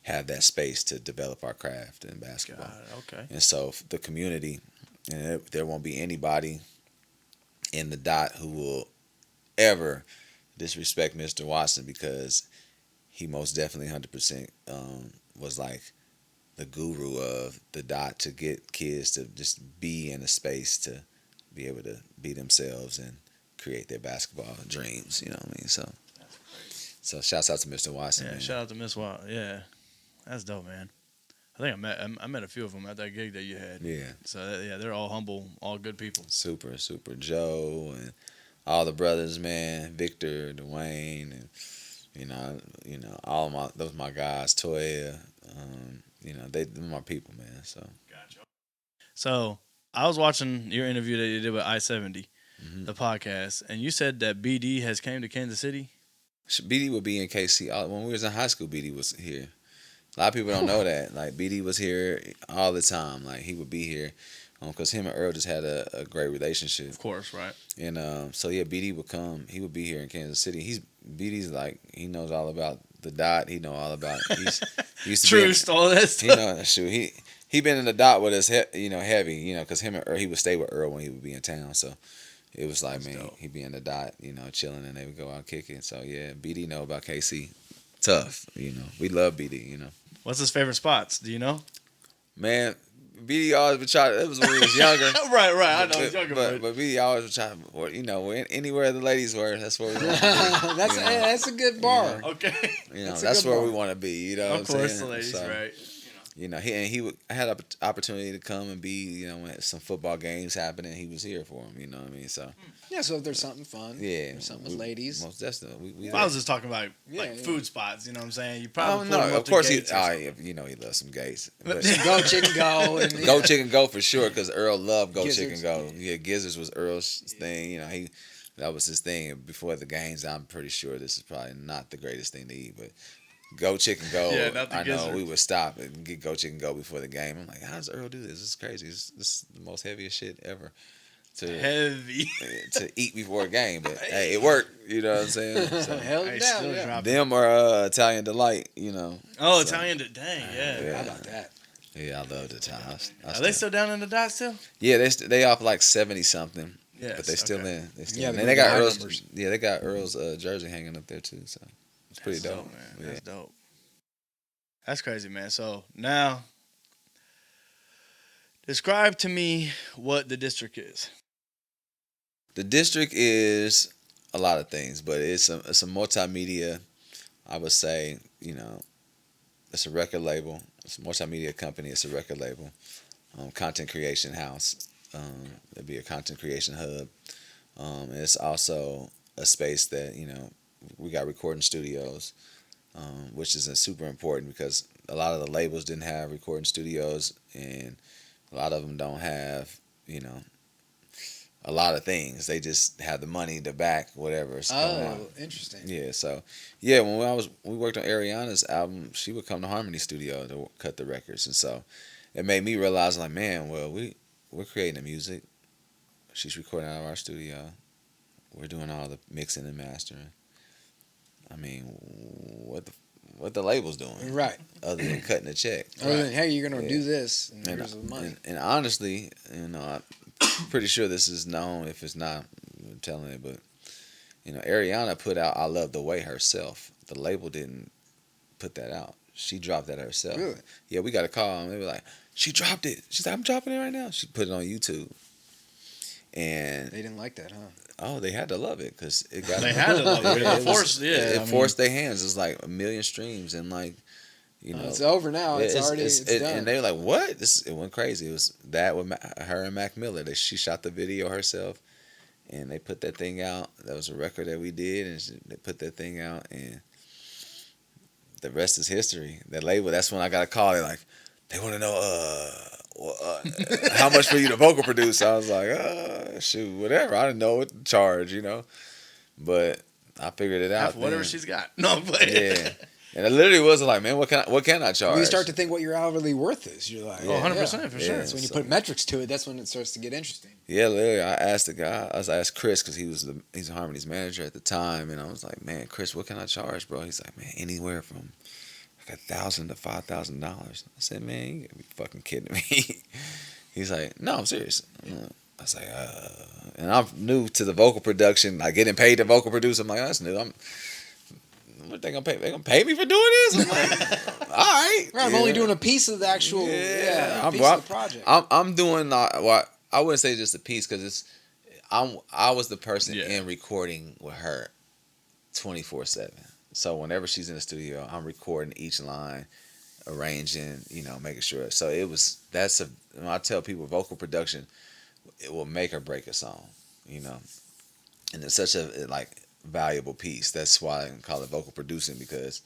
have that space to develop our craft in basketball. Okay. And so the community, and there won't be anybody in the dot who will ever disrespect Mr. Watson, because he most definitely 100% was like the guru of the dot, to get kids to just be in a space to be able to be themselves and create their basketball dreams. You know what I mean? So, so shouts out to Mr. Watson. Yeah, man. Shout out to Miss Watson. Yeah, that's dope, man. I think I met a few of them at that gig that you had. Yeah. So yeah, they're all humble, all good people. Super Joe and all the brothers, man. Victor, Dwayne, and you know all those my guys. Toya, you know they're my people, man. So. Gotcha. So I was watching your interview that you did with I-70, the podcast, and you said that BD has came to Kansas City. BD would be in KC. When we was in high school, BD was here. A lot of people don't know that. Like, BD was here all the time. Like, he would be here. because him and Earl just had a great relationship. Of course, right. And so yeah, BD would come. He would be here in Kansas City. BD's like, he knows all about the dot. He know all about. He used to Truth, all that stuff. You know, shoot, he been in the dot with us, heavy. Because him and Earl, he would stay with Earl when he would be in town. So it was like, man, he'd be in the dot, chilling, and they would go out kicking. So yeah, BD know about KC. Tough, we love BD. What's his favorite spots? Do you know? Man, BD always would try. It was when we was younger. right. I know he's younger, but BD always would try. Anywhere the ladies were, that's where we want to be. That's a good bar. Okay. That's where we want to be. Of course, the ladies, right. I had an opportunity to come and be, when some football games happening, he was here for them. You know what I mean? So yeah. So if there's something fun, something with ladies. Most definitely. I was just talking about food spots. You know what I'm saying? You probably of course he loves some gays. But Go Chicken Go. And, Go Chicken Go for sure, because Earl loved Go Chicken Go. Yeah, Gizzards was Earl's thing. That was his thing before the games. I'm pretty sure this is probably not the greatest thing to eat, but Go Chicken Go. Yeah, not the I know Gizzard. we would stop and get Go Chicken Go before the game. I'm like, how does Earl do this? This is crazy. This is the most heaviest shit ever heavy to eat before a game. But hey, it worked. You know what I'm saying? So, held it down. Yeah. them are Italian delight. Oh, Italian. Dang, yeah. How about that? Yeah, I love the Italian. Are they still down in the dot still? Yeah, they off like 70 something. Yes, but they still in. Yeah, and they got Earl's. Yeah, they got Earl's jersey hanging up there too. So it's pretty dope, man. Yeah. That's dope. That's crazy, man. So now, describe to me what the district is. The district is a lot of things, but it's a multimedia. I would say, it's a record label. It's a multimedia company. It's a record label, content creation house. It'd be a content creation hub. And it's also a space that we got recording studios, which is super important because a lot of the labels didn't have recording studios, and a lot of them don't have a lot of things. They just have the money to back whatever's going on. Oh, interesting. Yeah, so yeah, when we worked on Ariana's album, she would come to Harmony Studio to cut the records, and so it made me realize, like, man, well, we're creating the music. She's recording out of our studio. We're doing all the mixing and mastering. I mean, what the label's doing, right? Other than cutting a check. Other than, hey, you're gonna do this, and here's the money. And honestly, I'm pretty sure this is known. If it's not, I'm telling it. But Ariana put out "I Love the Way" herself. The label didn't put that out. She dropped that herself. Really? Yeah, we got a call, and they were like, "She dropped it." She's like, "I'm dropping it right now." She put it on YouTube, and they didn't like that, huh? Oh, they had to love it because it got. They had to love it. It forced their hands. It's like 1 million streams, and like, it's over now. It's already done. And they were like, "What?" It went crazy. It was that with her and Mac Miller. She shot the video herself, and they put that thing out. That was a record that we did, and they put that thing out, and the rest is history. That label. That's when I got a call. They're like, they want to know, how much for you to vocal produce? I was like, shoot, whatever. I didn't know what to charge, but I figured it out. Whatever she's got. No, but yeah. And it literally wasn't like, man, what can I charge? When you start to think what your hourly worth is, you're like, 100% for sure. That's when you put metrics to it. That's when it starts to get interesting. Yeah, literally, I asked the guy. I asked Chris because he's Harmony's manager at the time, and I was like, man, Chris, what can I charge, bro? He's like, man, anywhere from $1,000 to $5,000. I said, man, you gotta be fucking kidding me. He's like, no, I'm serious. I was like, and I'm new to the vocal production, like getting paid to vocal produce. I'm like, that's new. What they gonna pay? They gonna pay me for doing this? I'm like, all right. I'm only doing a piece of the actual piece of the project. I'm doing what I wouldn't say just a piece because I was the person in recording with her 24/7. So whenever she's in the studio, I'm recording each line, arranging, making sure. So when I tell people vocal production, it will make or break a song, and it's such a valuable piece. That's why I call it vocal producing, because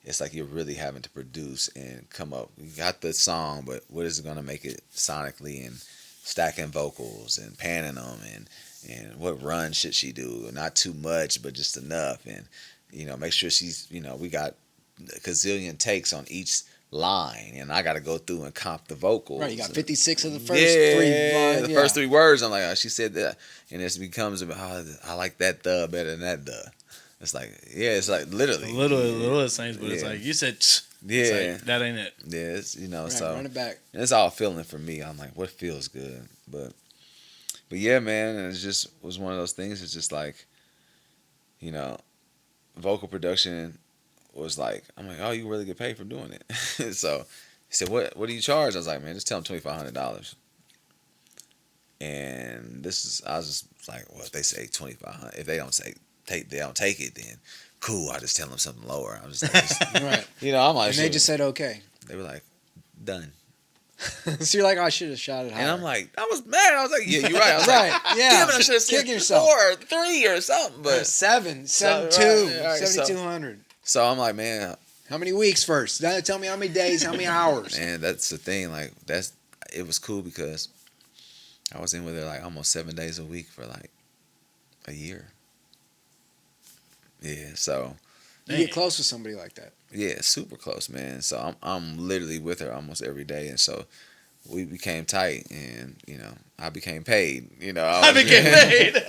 it's like you're really having to produce and come up. You got the song, but what is it going to make it sonically, and stacking vocals and panning them, and what run should she do? Not too much, but just enough, and make sure she's, we got a gazillion takes on each line, and I got to go through and comp the vocals. Right, you got 56 of the first three lines. The first 3 words. I'm like, oh, she said that, and it becomes about, oh, I like that the better than that the. It's like, it's like literally a little the same, but it's like you said. Yeah, like, that ain't it. Yeah, it's, Right, so run it back. It's all feeling for me. I'm like, what feels good, but yeah, man, and it just was one of those things. It's just like, vocal production was like, I'm like, oh, you really get paid for doing it. So he said, what do you charge? I was like, man, just tell them $2,500. And I was just like, well, if they say $2,500, if they don't take it, then cool. I just tell them something lower. I'm just like, Right. I'm like, and they just said okay. They were like, done. So you're like, oh, I should have shot it higher. And I'm like, I was mad. I was like, yeah, you're right. I was right. like, Yeah. damn it, I should have said Kick yourself. 4 or 3 or something. But 7, 72, right, 7,200. So I'm like, man, how many weeks first? Tell me how many days, how many hours. And that's the thing. Like, it was cool because I was in with her like almost 7 days a week for like a year. Yeah, so you get close with somebody like that. Yeah, super close, man. So I'm literally with her almost every day, and so we became tight, and I became paid. I became paid,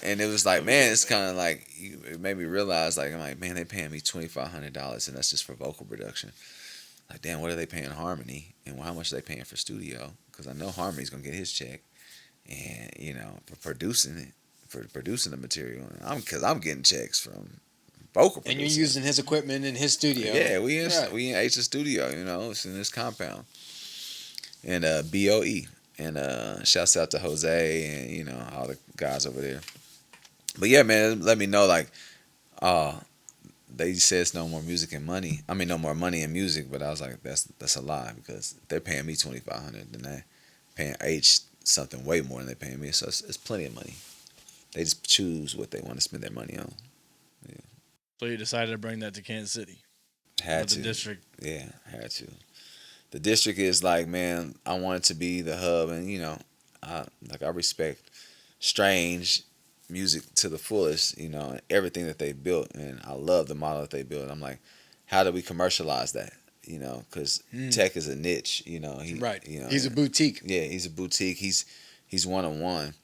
and it was like, man, it's kind of like it made me realize, like, I'm like, man, they paying me $2,500, and that's just for vocal production. Like, damn, what are they paying Harmony, and how much are they paying for studio? Because I know Harmony's gonna get his check, and for producing it, for producing the material, and I'm getting checks from vocal producing. And you're using his equipment in his studio. Yeah, we in H's studio, it's in this compound. And BOE. And shouts out to Jose and, all the guys over there. But yeah, man, let me know, like, they said it's no more music and money. I mean, no more money and music, but I was like, that's a lie, because they're paying me $2,500, and they're paying H something way more than they're paying me. So it's plenty of money. They just choose what they want to spend their money on. Yeah. So you decided to bring that to Kansas City. Had to. The district. Yeah, had to. The district is like, man, I want it to be the hub, and I respect Strange music to the fullest, and everything that they built, and I love the model that they built. I'm like, how do we commercialize that? Because tech is a niche. Right. He's a boutique. Yeah, he's a boutique. He's one-on-one.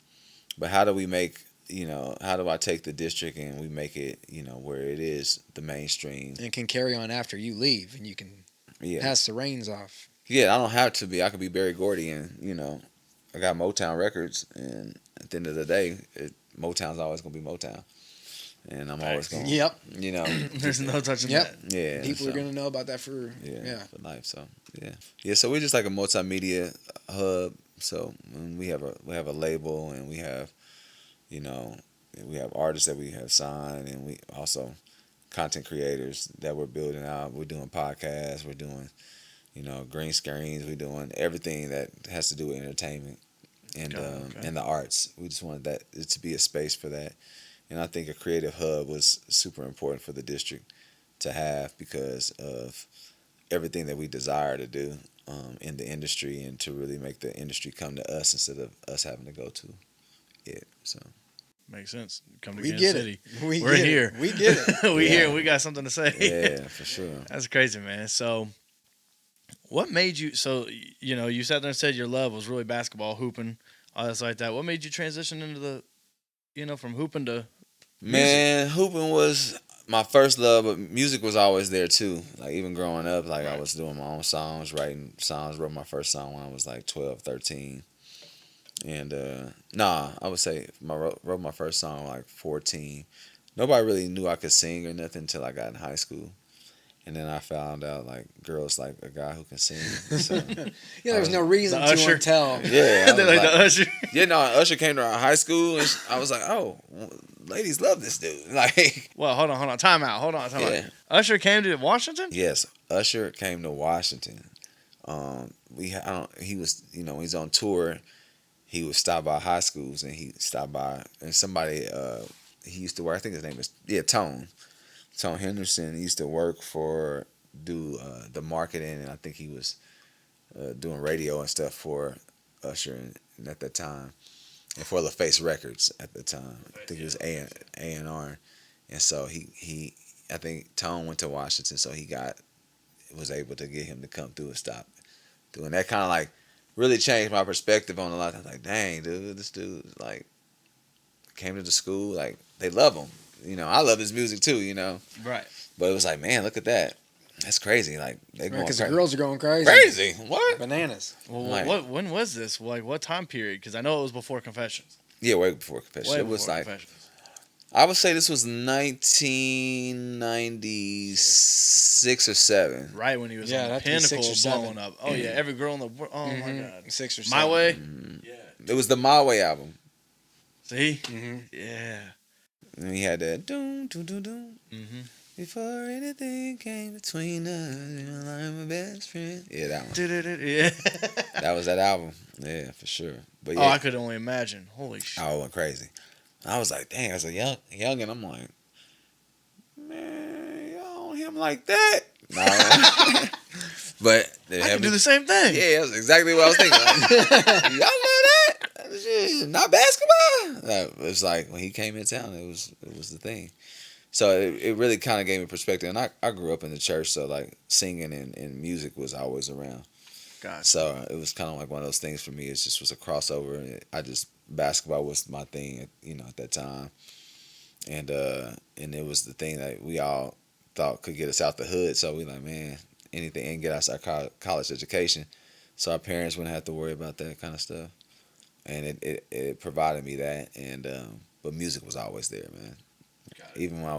But how do we make? How do I take the district and we make it, where it is the mainstream? And can carry on after you leave, and you can pass the reins off. Yeah, I don't have to be. I could be Barry Gordy, and, I got Motown Records, and at the end of the day, Motown's always going to be Motown. And I'm always going to, Yep. There's no touching that. Yeah. People are going to know about that for life. So, yeah. Yeah, so we're just like a multimedia hub. So we have a label, and we have, we have artists that we have signed, and we also content creators that we're building out. We're doing podcasts. We're doing, green screens. We're doing everything that has to do with entertainment and and the arts. We just wanted it to be a space for that. And I think a creative hub was super important for the district to have, because of everything that we desire to do in the industry, and to really make the industry come to us instead of us having to go to it. So makes sense. Come to we Kansas get City. it. We're here. We get it. We here. We got something to say. Yeah, for sure. That's crazy, man. So what made you? So you sat there and said your love was really basketball, hooping, all that like that. What made you transition into the, from hooping to music? Man, hooping was my first love, but music was always there too. Like, even growing up, like, I was doing my own songs, writing songs. Wrote my first song when I was like 12, 13. And I would say wrote my first song like 14. Nobody really knew I could sing or nothing until I got in high school. And then I found out, like, girls like a guy who can sing. So, there was no reason the to Usher. until. Yeah. They're like the Usher. Yeah, no, Usher came to our high school, and I was like, oh, ladies love this dude. Like, well, hold on. Time out. Hold on. Yeah. Usher came to Washington? Yes, Usher came to Washington. He was, he's on tour. He would stop by high schools, and he stopped by, and somebody, he used to work, I think his name is, Tone Henderson. He used to work do the marketing, and I think he was doing radio and stuff for Usher and at that time, and for LaFace Records at the time. I think it was A&R, and so he I think Tone went to Washington, so he got was able to get him to come through and stop doing that. Kind of like really changed my perspective on a lot. I was like, dang, dude, this dude like came to the school, like they love him. You know, I love his music too. You know, Right. but it was like, man, look at that. That's crazy. Like they going Because crazy. the girls are going crazy. Crazy. What? Bananas. Well, Like- when was this? Like, what time period? Because I know it was before Confessions. Yeah, way before Confession. Way It was before like Confessions. I would say this was 1996 or 7. Right when he was Yeah, on the that'd be 6 pinnacle or of 7. blowing up. Oh yeah, every girl in the world. Oh my god. 6 or 7. My Way. Mhm. Yeah. It was the My Way album. See. Mm-hmm. Yeah. And he had that doom doom doom doom. Mm-hmm. Before anything came between us, you know, I'm my best friend. Yeah, that one. Yeah. That was that album. Yeah, for sure. But yeah, Oh, I could only imagine. Holy shit. I went crazy. I was like, dang, I was a young, and I'm like, man, y'all don't him like that. Nah. But I can do the same thing. yeah, that's exactly what I was thinking. Like, y'all know that? That shit, not basketball. It was like when he came in town, it was the thing. So it really kind of gave me perspective. And I grew up in the church, so like singing and music was always around. God. So it was kind of like one of those things for me. It just was a crossover. And basketball was my thing, you know, at that time. And it was the thing that we all thought could get us out the hood. So we like, man, anything and get us our college education. So our parents wouldn't have to worry about that kind of stuff. And it provided me that. And but music was always there, man. Even when I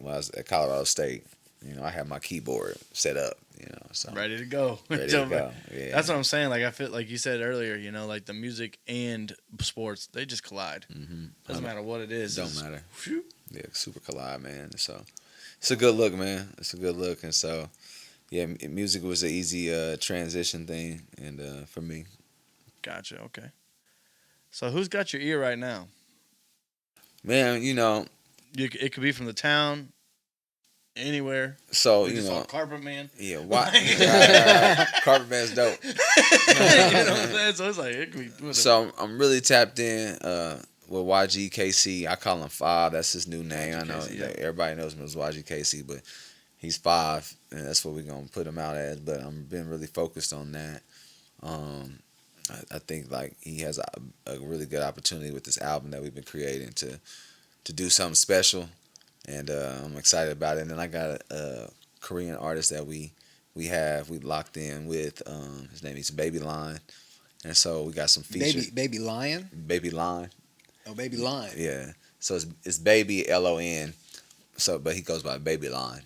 was at Colorado State, you know, I had my keyboard set up, you know, so Ready to go. ready to go. Yeah, That's what I'm saying. Like I feel like you said earlier, you know, like the music and sports, they just collide. Mm-hmm. Doesn't matter what it is. Don't matter. Whew. Yeah, super collide, man. So it's a good look, man. It's a good look, and so yeah, music was an easy transition thing, and for me, Gotcha. Okay. So who's got your ear right now? man, you know, It could be from the town, anywhere. so We you just saw know, Carpet Man. yeah, why? Right. Carpet Man's dope. You know what I'm saying? So it's like it could be. Whatever. So I'm really tapped in with YGKC. I call him 5. That's his new name. I know YGKC, yeah. that everybody knows him as YGKC, but he's 5, and that's what we're gonna put him out as. But I'm been really focused on that. I think like he has a really good opportunity with this album that we've been creating to do something special, and I'm excited about it. And then I got a Korean artist that we locked in with. His name is Baby Line, and so we got some features. Baby Lion? Baby Line. Oh, Baby Lion. Yeah. So it's Baby LON. So but he goes by Baby Line.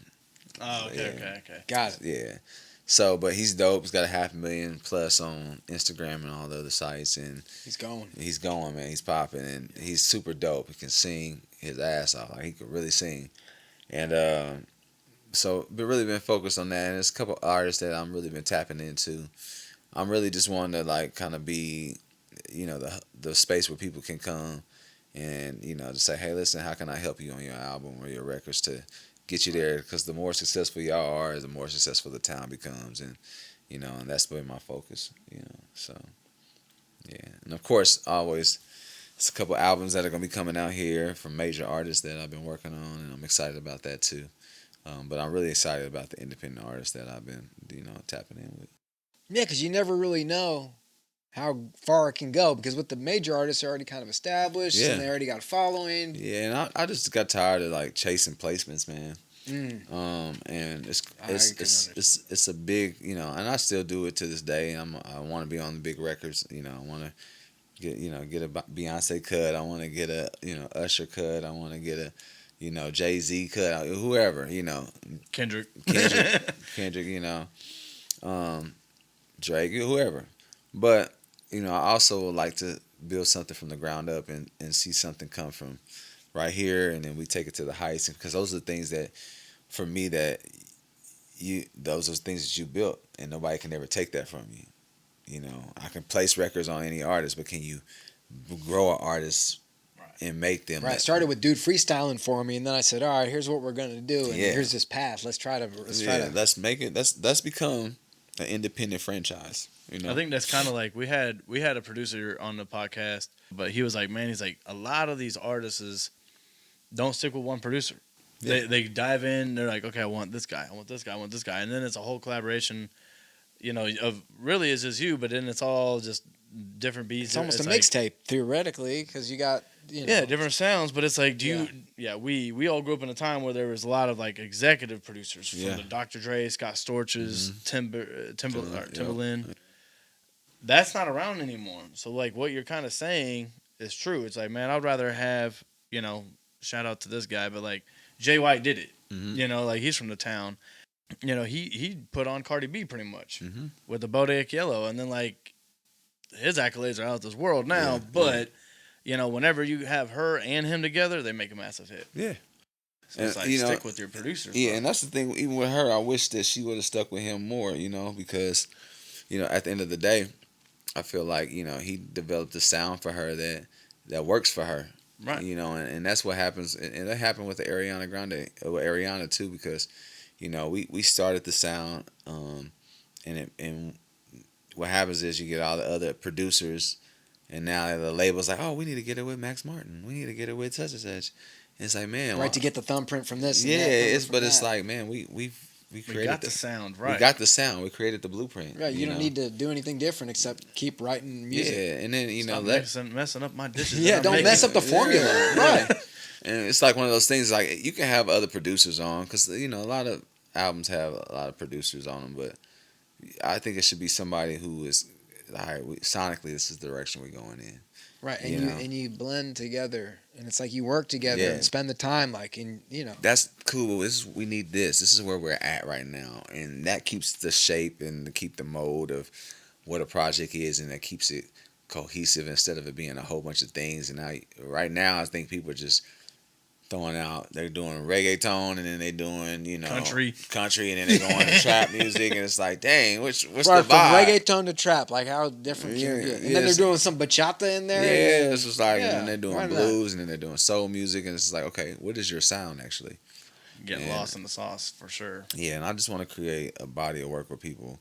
Oh, okay, Yeah. okay. Got it. Yeah. So but he's dope. He's got 500,000 plus on Instagram and all the other sites, and He's going. he's going, man. He's popping, and he's super dope. He can sing his ass off. Like he could really sing, and so really been focused on that. And there's a couple artists that I'm really been tapping into. I'm really just wanting to like kind of be, you know, the space where people can come and, you know, just say, hey, listen, how can I help you on your album or your records to get you there? Because the more successful y'all are, the more successful the town becomes, and you know, and that's been my focus, you know. So yeah, and of course, always it's a couple albums that are gonna be coming out here from major artists that I've been working on, and I'm excited about that too. But I'm really excited about the independent artists that I've been, you know, tapping in with. Yeah, because you never really know how far it can go, because with the major artists are already kind of established, Yeah. and they already got a following. Yeah, and I just got tired of like chasing placements, man. Mm. And I it's a big, you know, and I still do it to this day. I want to be on the big records, you know. I want to get a Beyonce cut. I want to get a, you know, Usher cut. I want to get a, you know, Jay-Z cut. Whoever, you know, Kendrick, you know, Drake, whoever. But you know, I also would like to build something from the ground up and see something come from right here, and then we take it to the heights, because those are the things that, for me, those are things that you built, and nobody can ever take that from you. You know, I can place records on any artist, but can you grow an artist and make them? Right. I started with dude freestyling for me, and then I said, all right, here's what we're gonna do, and Yeah. here's this path. Let's try to. Let's make it. Let's become an independent franchise. You know, I think that's kind of like we had a producer on the podcast, but he was like, man, he's like, a lot of these artists don't stick with one producer. They dive in. They're like, okay, I want this guy. I want this guy. I want this guy. And then it's a whole collaboration. Of really it's just you, but then it's all just different beats. It's almost a mixtape theoretically because you got different sounds. But it's like, we all grew up in a time where there was a lot of like executive producers from the Dr. Dre, Scott Storches, Timbaland. That's not around anymore. So like what you're kind of saying is true. It's like, man, I'd rather have shout out to this guy, but like Jay White did it. Like he's from the town. He put on Cardi B pretty much with the Bodak Yellow, and then like his accolades are out this world now. But whenever you have her and him together, they make a massive hit. Yeah, so it's like stick with your producers. Yeah, and that's the thing. Even with her, I wish that she would have stuck with him more. Because at the end of the day, I feel like he developed a sound for her that works for her. Right. And that's what happens, and that happened with the Ariana Grande, with Ariana too, because. We started the sound, and what happens is you get all the other producers, and now the label's like, oh, we need to get it with Max Martin. We need to get it with such and such. And it's like, man, to get the thumbprint from this. Yeah, it's like, man, we created the sound, right? We got the sound. We created the blueprint. Right. You don't need to do anything different except keep writing music. Yeah, and then Stop messing up my dishes. Yeah, don't mess up the formula. Right. And it's like one of those things. Like you can have other producers on because a lot of albums have a lot of producers on them, but I think it should be somebody who is all right. Sonically, this is the direction we're going in. Right, and you blend together, and it's like you work together and spend the time, That's cool. We need this. This is where we're at right now, and that keeps the shape and to keep the mode of what a project is, and that keeps it cohesive instead of it being a whole bunch of things. And right now, I think people are just throwing out. They're doing reggaeton, and then they're doing country, and then they're going to trap music, and it's like, dang, what's the vibe? From reggaeton to trap, like how different can it get? And then they're doing some bachata in there. Yeah, it's just like, and then they're doing blues, and then they're doing soul music, and it's just like, okay, what is your sound actually? Getting lost in the sauce for sure. Yeah, and I just want to create a body of work where people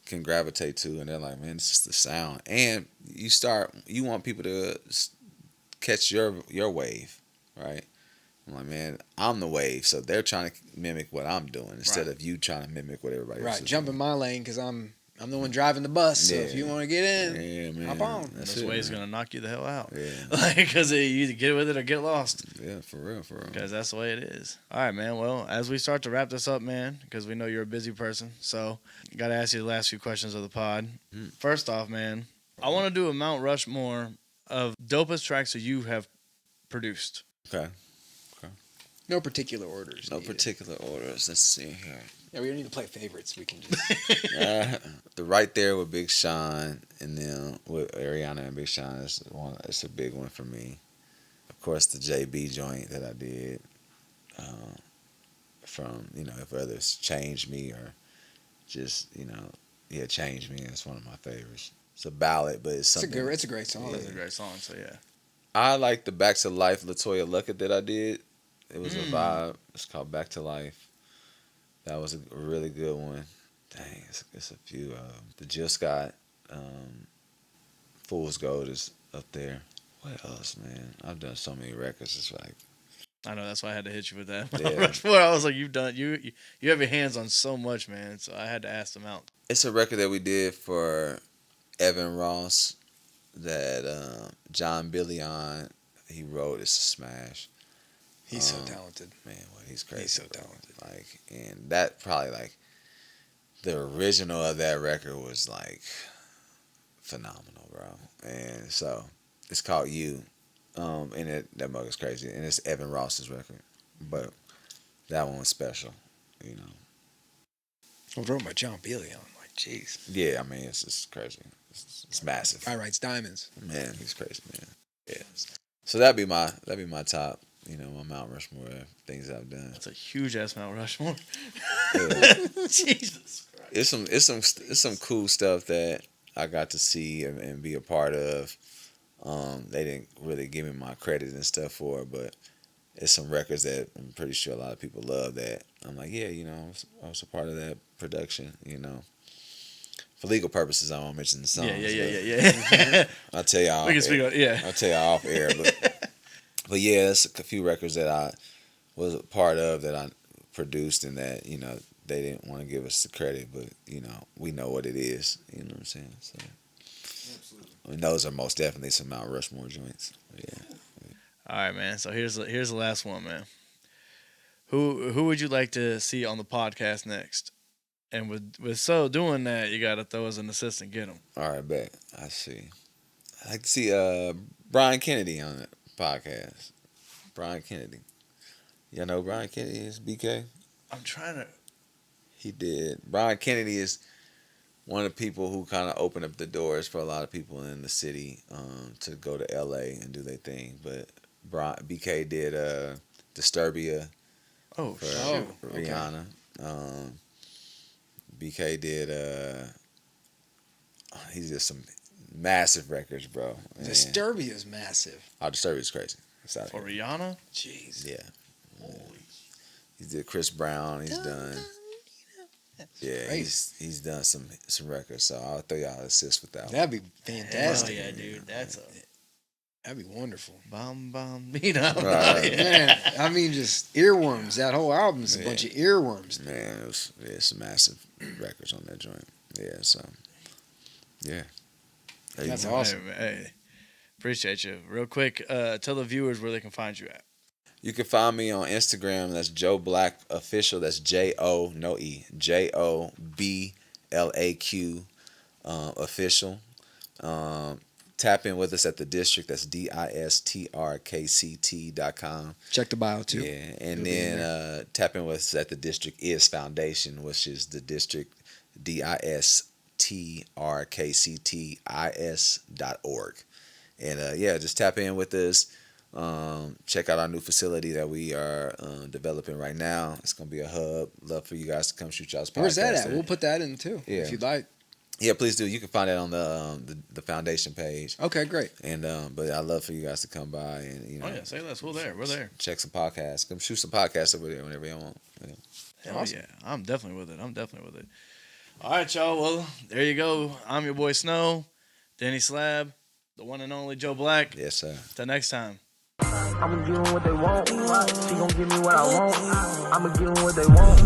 can gravitate to, and they're like, man, this is the sound, and you want people to catch your wave, right? I'm like, man, I'm the wave, so they're trying to mimic what I'm doing instead of you trying to mimic what everybody else is jump doing. in my lane because I'm the one driving the bus. So if you want to get in, hop on. This way's gonna knock you the hell out. Yeah, because you either get with it or get lost. Yeah, for real. Because that's the way it is. All right, man. Well, as we start to wrap this up, man, because we know you're a busy person, so gotta ask you the last few questions of the pod. First off, man, I want to do a Mount Rushmore of dopest tracks that you have produced. Okay. No particular orders. Let's see here. Yeah, we don't need to play favorites. We can just the Right There with Big Sean, and then with Ariana and Big Sean it's a big one for me. Of course, the JB joint that I did from if others changed me or just changed me. It's one of my favorites. It's a ballad, but it's something. It's a great song. It's a great song. So yeah, I like the Back to Life LaToya Luckett that I did. It was a vibe. It's called Back to Life. That was a really good one. Dang, it's a few. The Jill Scott, Fool's Gold is up there. What else, man? I've done so many records. It's like I know that's why I had to hit you with that. Yeah. I was like, you have your hands on so much, man. So I had to ask them out. It's a record that we did for Evan Ross that John Billion he wrote. It's a smash. He's so talented. Man, he's crazy. He's so talented. And that probably the original of that record was phenomenal, bro. And so it's called You. And that mug is crazy. And it's Evan Ross's record. But that one was special, Well, wrote by John Billion. Jeez. Yeah, I mean, it's just crazy. It's massive. Guy writes diamonds. Man, he's crazy, man. Yeah. So that'd be my top, my Mount Rushmore things that I've done. That's a huge ass Mount Rushmore. Yeah. Jesus Christ. It's some cool stuff that I got to see and be a part of. They didn't really give me my credit and stuff for it, but it's some records that I'm pretty sure a lot of people love that I'm like, yeah, I was a part of that production, For legal purposes, I won't mention the songs. Yeah. I'll tell y'all. We can speak on, I'll tell y'all off air, but yeah, there's a few records that I was a part of that I produced, and that they didn't want to give us the credit, but we know what it is. You know what I'm saying? So, and those are most definitely some Mount Rushmore joints. Yeah. All right, man. So here's the last one, man. Who would you like to see on the podcast next? And with so doing that, you gotta throw as an assistant, get him. All right, bet. I see. I like to see Brian Kennedy on the podcast. Brian Kennedy. Y'all know who Brian Kennedy is, BK? I'm trying to. He did. Brian Kennedy is one of the people who kind of opened up the doors for a lot of people in the city to go to LA and do their thing. But BK did Disturbia Oh, for shoot. Rihanna. BK did he did some massive records, bro. Disturbia is massive. Oh, Disturbia is crazy. For Rihanna? Jeez. Yeah. He did Chris Brown. He's done. Yeah, he's done some records. So I'll throw y'all an assist with that one. That'd be fantastic. Oh yeah, dude. That'd be wonderful. Bum. Right. Man, I mean, just earworms. That whole album's a bunch of earworms. Man, it's some massive records on that joint. Yeah, so yeah. That's awesome. Hey, appreciate you. Real quick, tell the viewers where they can find you at. You can find me on Instagram. That's Jo Blaq Official. That's JO, no E. JOBLAQ Official. Tap in with us at the district. That's DISTRKCT.com. Check the bio too. Yeah, and then tap in with us at the District Is Foundation, which is the district DISTRKCTIS.org. And just tap in with us. Check out our new facility that we are developing right now. It's gonna be a hub. Love for you guys to come shoot y'all's podcast. Where's that at? We'll put that in too, if you'd like. Yeah, please do. You can find that on the foundation page. Okay, great. And but I'd love for you guys to come by and Oh yeah, say less. We're there. Check some podcasts. Come shoot some podcasts over there whenever you want. Yeah. Hell awesome. Yeah, I'm definitely with it. All right, y'all. Well, there you go. I'm your boy Snow, Danny Slab, the one and only Jo Blaq. Yes, sir. Till next time. I'ma give them what they want. She gon' give me what I want. I'ma give them what they want.